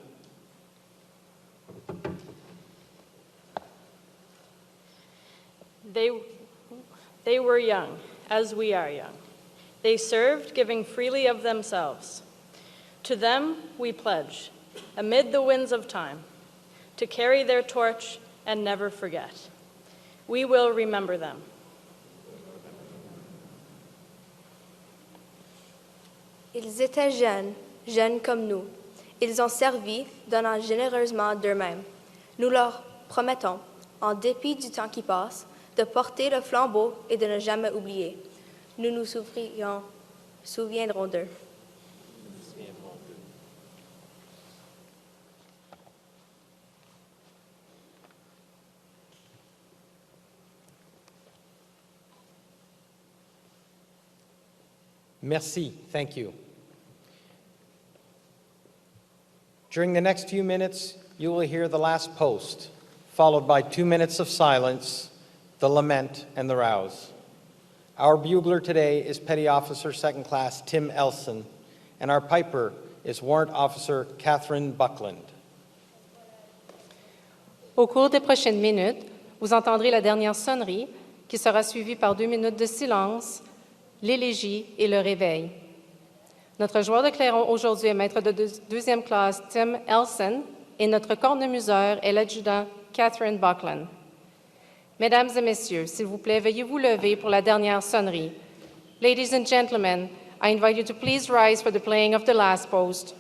They were young, as we are young. They served, giving freely of themselves. To them we pledge, amid the winds of time, to carry their torch and never forget. We will remember them. Ils étaient jeunes, jeunes comme nous. Ils ont servi, donnant généreusement d'eux-mêmes. Nous leur promettons, en dépit du temps qui passe, de porter le flambeau et de ne jamais oublier. Nous nous souviendrons d'eux. Merci. Thank you. During the next few minutes, you will hear the last post, followed by 2 minutes of silence, the lament, and the rouse. Our bugler today is Petty Officer Second Class Tim Elson, and our piper is Warrant Officer Catherine Buckland. Au cours des prochaines minutes, vous entendrez la dernière sonnerie qui sera suivie par 2 minutes de silence, l'élégie et le réveil. Notre joueur de clairon aujourd'hui est maître de deuxième classe Tim Elson et notre cornemuseur est l'adjudant Catherine Buckland. Mesdames et messieurs, s'il vous plaît, veuillez vous lever pour la dernière sonnerie. Ladies and gentlemen, I invite you to please rise for the playing of the last post.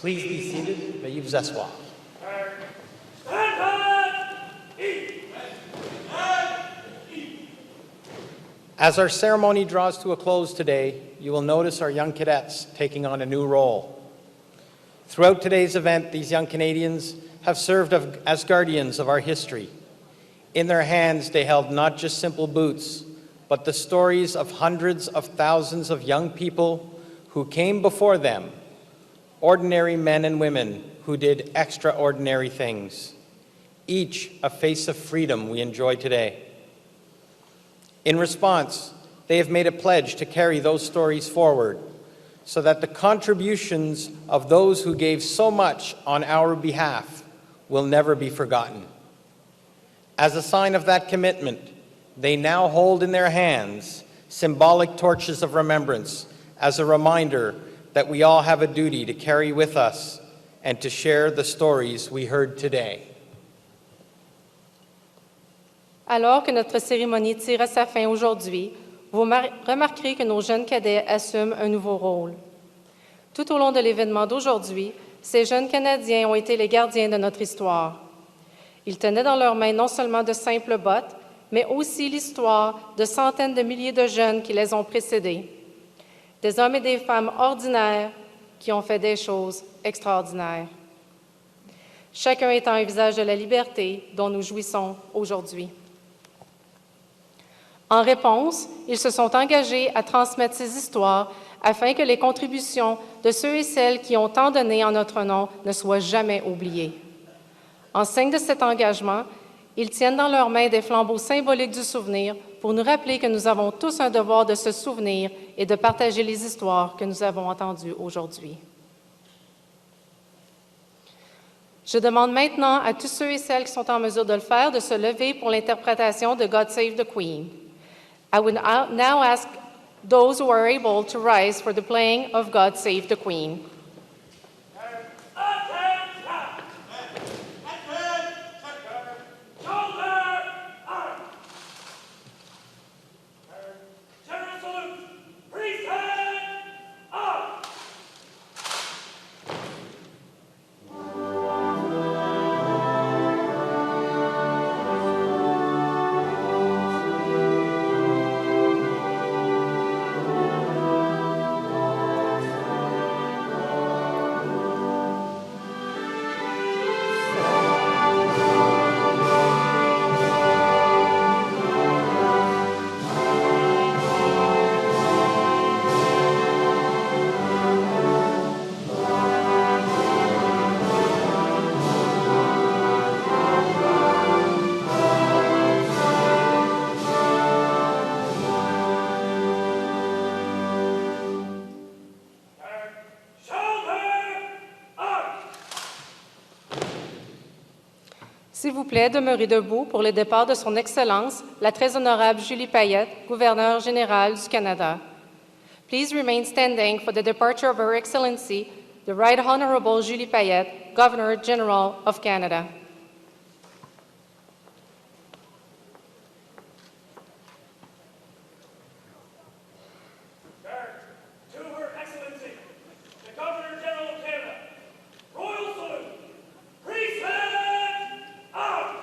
Please be seated. Veuillez vous asseoir. As our ceremony draws to a close today, you will notice our young cadets taking on a new role. Throughout today's event, these young Canadians have served as guardians of our history. In their hands, they held not just simple boots, but the stories of hundreds of thousands of young people who came before them, ordinary men and women who did extraordinary things, each a face of freedom we enjoy today. In response, they have made a pledge to carry those stories forward so that the contributions of those who gave so much on our behalf will never be forgotten. As a sign of that commitment, they now hold in their hands symbolic torches of remembrance as a reminder that we all have a duty to carry with us and to share the stories we heard today. Alors que notre cérémonie tire à sa fin aujourd'hui, vous remarquerez que nos jeunes cadets assument un nouveau rôle. Tout au long de l'événement d'aujourd'hui, ces jeunes Canadiens ont été les gardiens de notre histoire. Ils tenaient dans leurs mains non seulement de simples bottes, mais aussi l'histoire de centaines de milliers de jeunes qui les ont précédés. Des hommes et des femmes ordinaires qui ont fait des choses extraordinaires. Chacun étant un visage de la liberté dont nous jouissons aujourd'hui. En réponse, ils se sont engagés à transmettre ces histoires afin que les contributions de ceux et celles qui ont tant donné en notre nom ne soient jamais oubliées. En signe de cet engagement, ils tiennent dans leurs mains des flambeaux symboliques du souvenir pour nous rappeler que nous avons tous un devoir de se souvenir et de partager les histoires que nous avons entendues aujourd'hui. Je demande maintenant à tous ceux et celles qui sont en mesure de le faire de se lever pour l'interprétation de God Save the Queen. I would now ask those who are able to rise for the playing of God Save the Queen. S'il vous plaît, demeurez debout pour le départ de Son Excellence, la très honorable Julie Payette, gouverneure générale du Canada. Please remain standing for the departure of Her Excellency, the Right Honorable Julie Payette, Governor General of Canada. To Her Excellency, the Governor General of Canada, Royal Salute, Present out!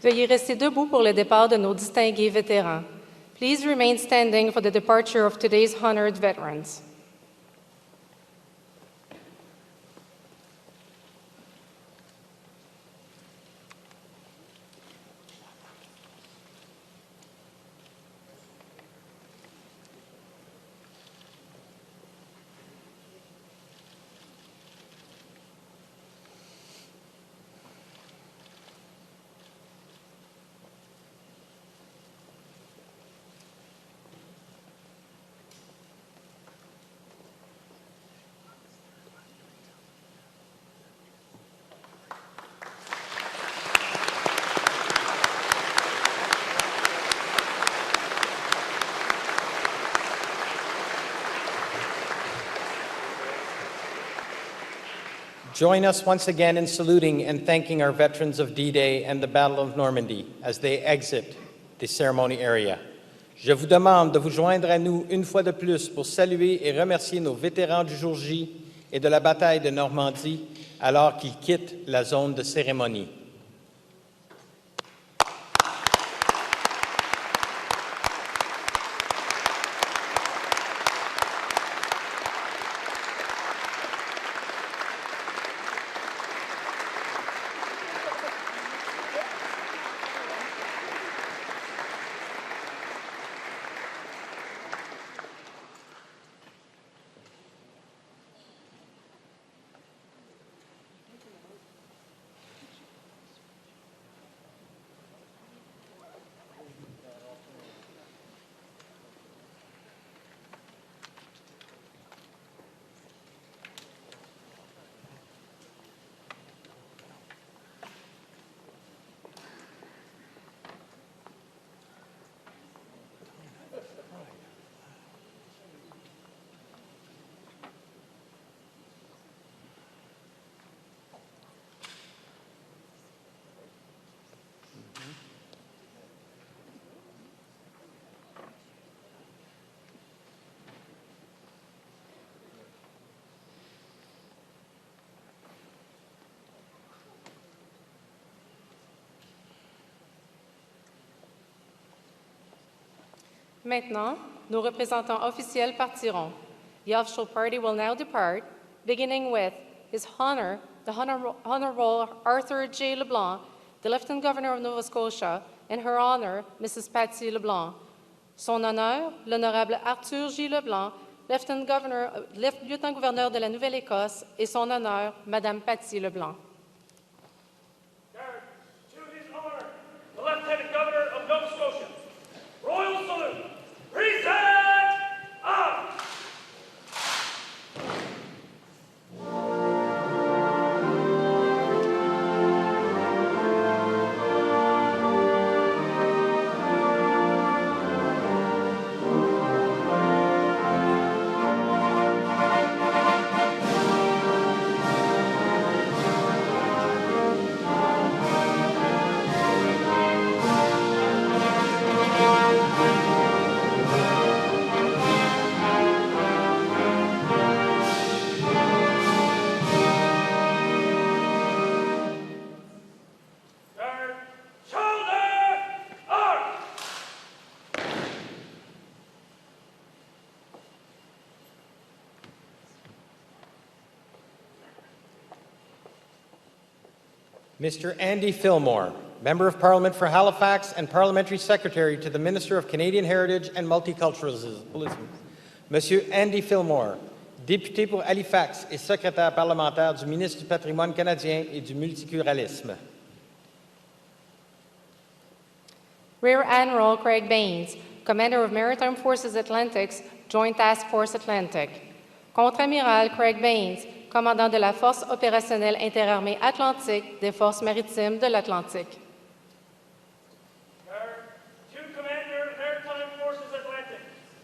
Veuillez rester debout pour le départ de nos distingués vétérans. Please remain standing for the departure of today's honored veterans. Join us once again in saluting and thanking our veterans of D-Day and the Battle of Normandy as they exit the ceremony area. Je vous demande de vous joindre à nous une fois de plus pour saluer et remercier nos vétérans du jour J et de la bataille de Normandie alors qu'ils quittent la zone de cérémonie. Maintenant, nos représentants officiels partiront. The official party will now depart, beginning with His Honor, the Honorable Arthur J. LeBlanc, the Lieutenant Governor of Nova Scotia, and Her Honor, Mrs. Patsy LeBlanc. Son Honneur, l'Honorable Arthur J. LeBlanc, Lieutenant-Gouverneur de la Nouvelle-Écosse, et Son Honneur, Madame Patsy LeBlanc. Guard, to His Honor, the Lieutenant Governor of Nova Scotia. Royal salute. Present up. Mr. Andy Fillmore, Member of Parliament for Halifax and Parliamentary Secretary to the Minister of Canadian Heritage and Multiculturalism. Monsieur Andy Fillmore, député pour Halifax et secrétaire parlementaire du ministre du Patrimoine canadien et du multiculturalisme. Rear Admiral Craig Baines, Commander of Maritime Forces Atlantic's Joint Task Force Atlantic. Contre-amiral Craig Baines, commandant de la Force opérationnelle interarmée atlantique des Forces maritimes de l'Atlantique. To Commander Maritime Forces Atlantic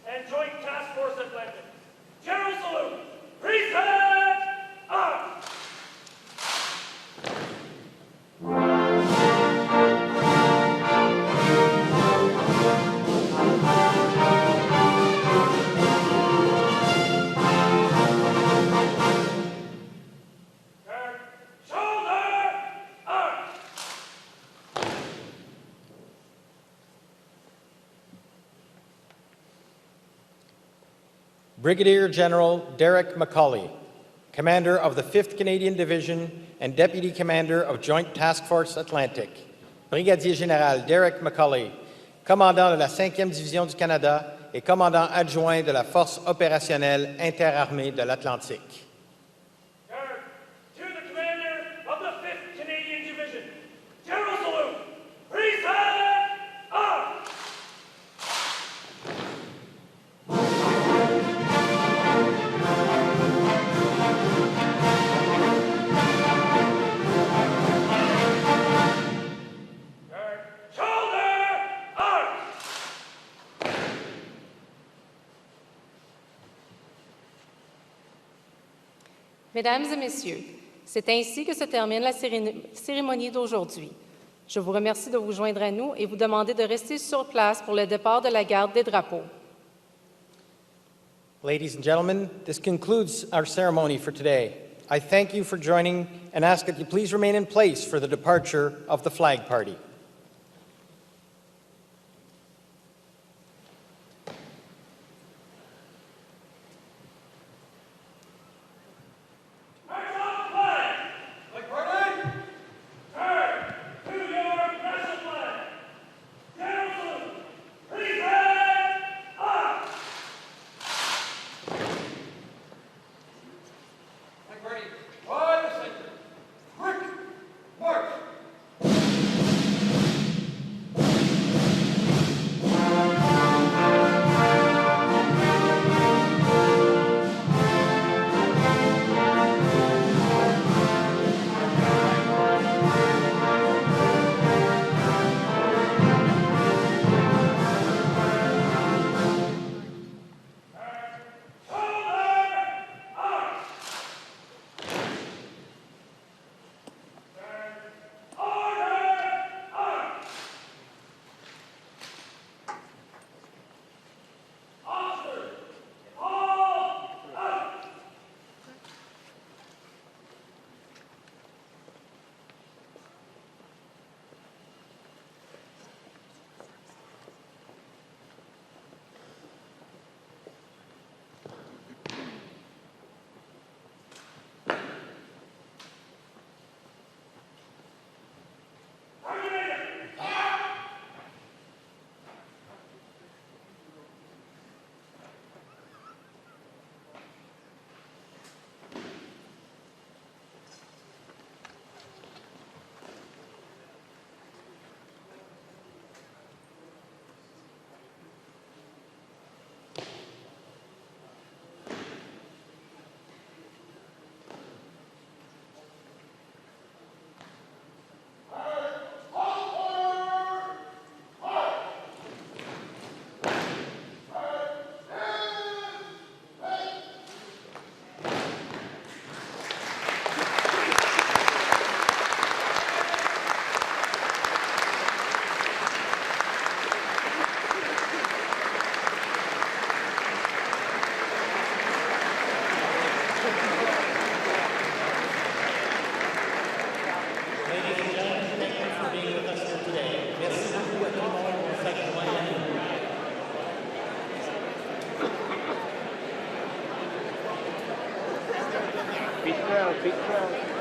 and Joint Task Force Atlantic. General salute. Present up. Brigadier General Derek McCauley, Commander of the 5th Canadian Division and Deputy Commander of Joint Task Force Atlantic. Brigadier Général Derek McCauley, Commandant de la 5e Division du Canada et Commandant adjoint de la Force opérationnelle interarmée de l'Atlantique. To the Commander of the 5th Canadian Division. General salute. Present up. Mesdames et Messieurs, C'est ainsi que se termine la cérémonie d'aujourd'hui. Je vous remercie de vous joindre à nous et vous demander de rester sur place pour le départ de la garde des drapeaux. Ladies and gentlemen, this concludes our ceremony for today. I thank you for joining and ask that you please remain in place for the departure of the flag party. Big crowd, big crowd.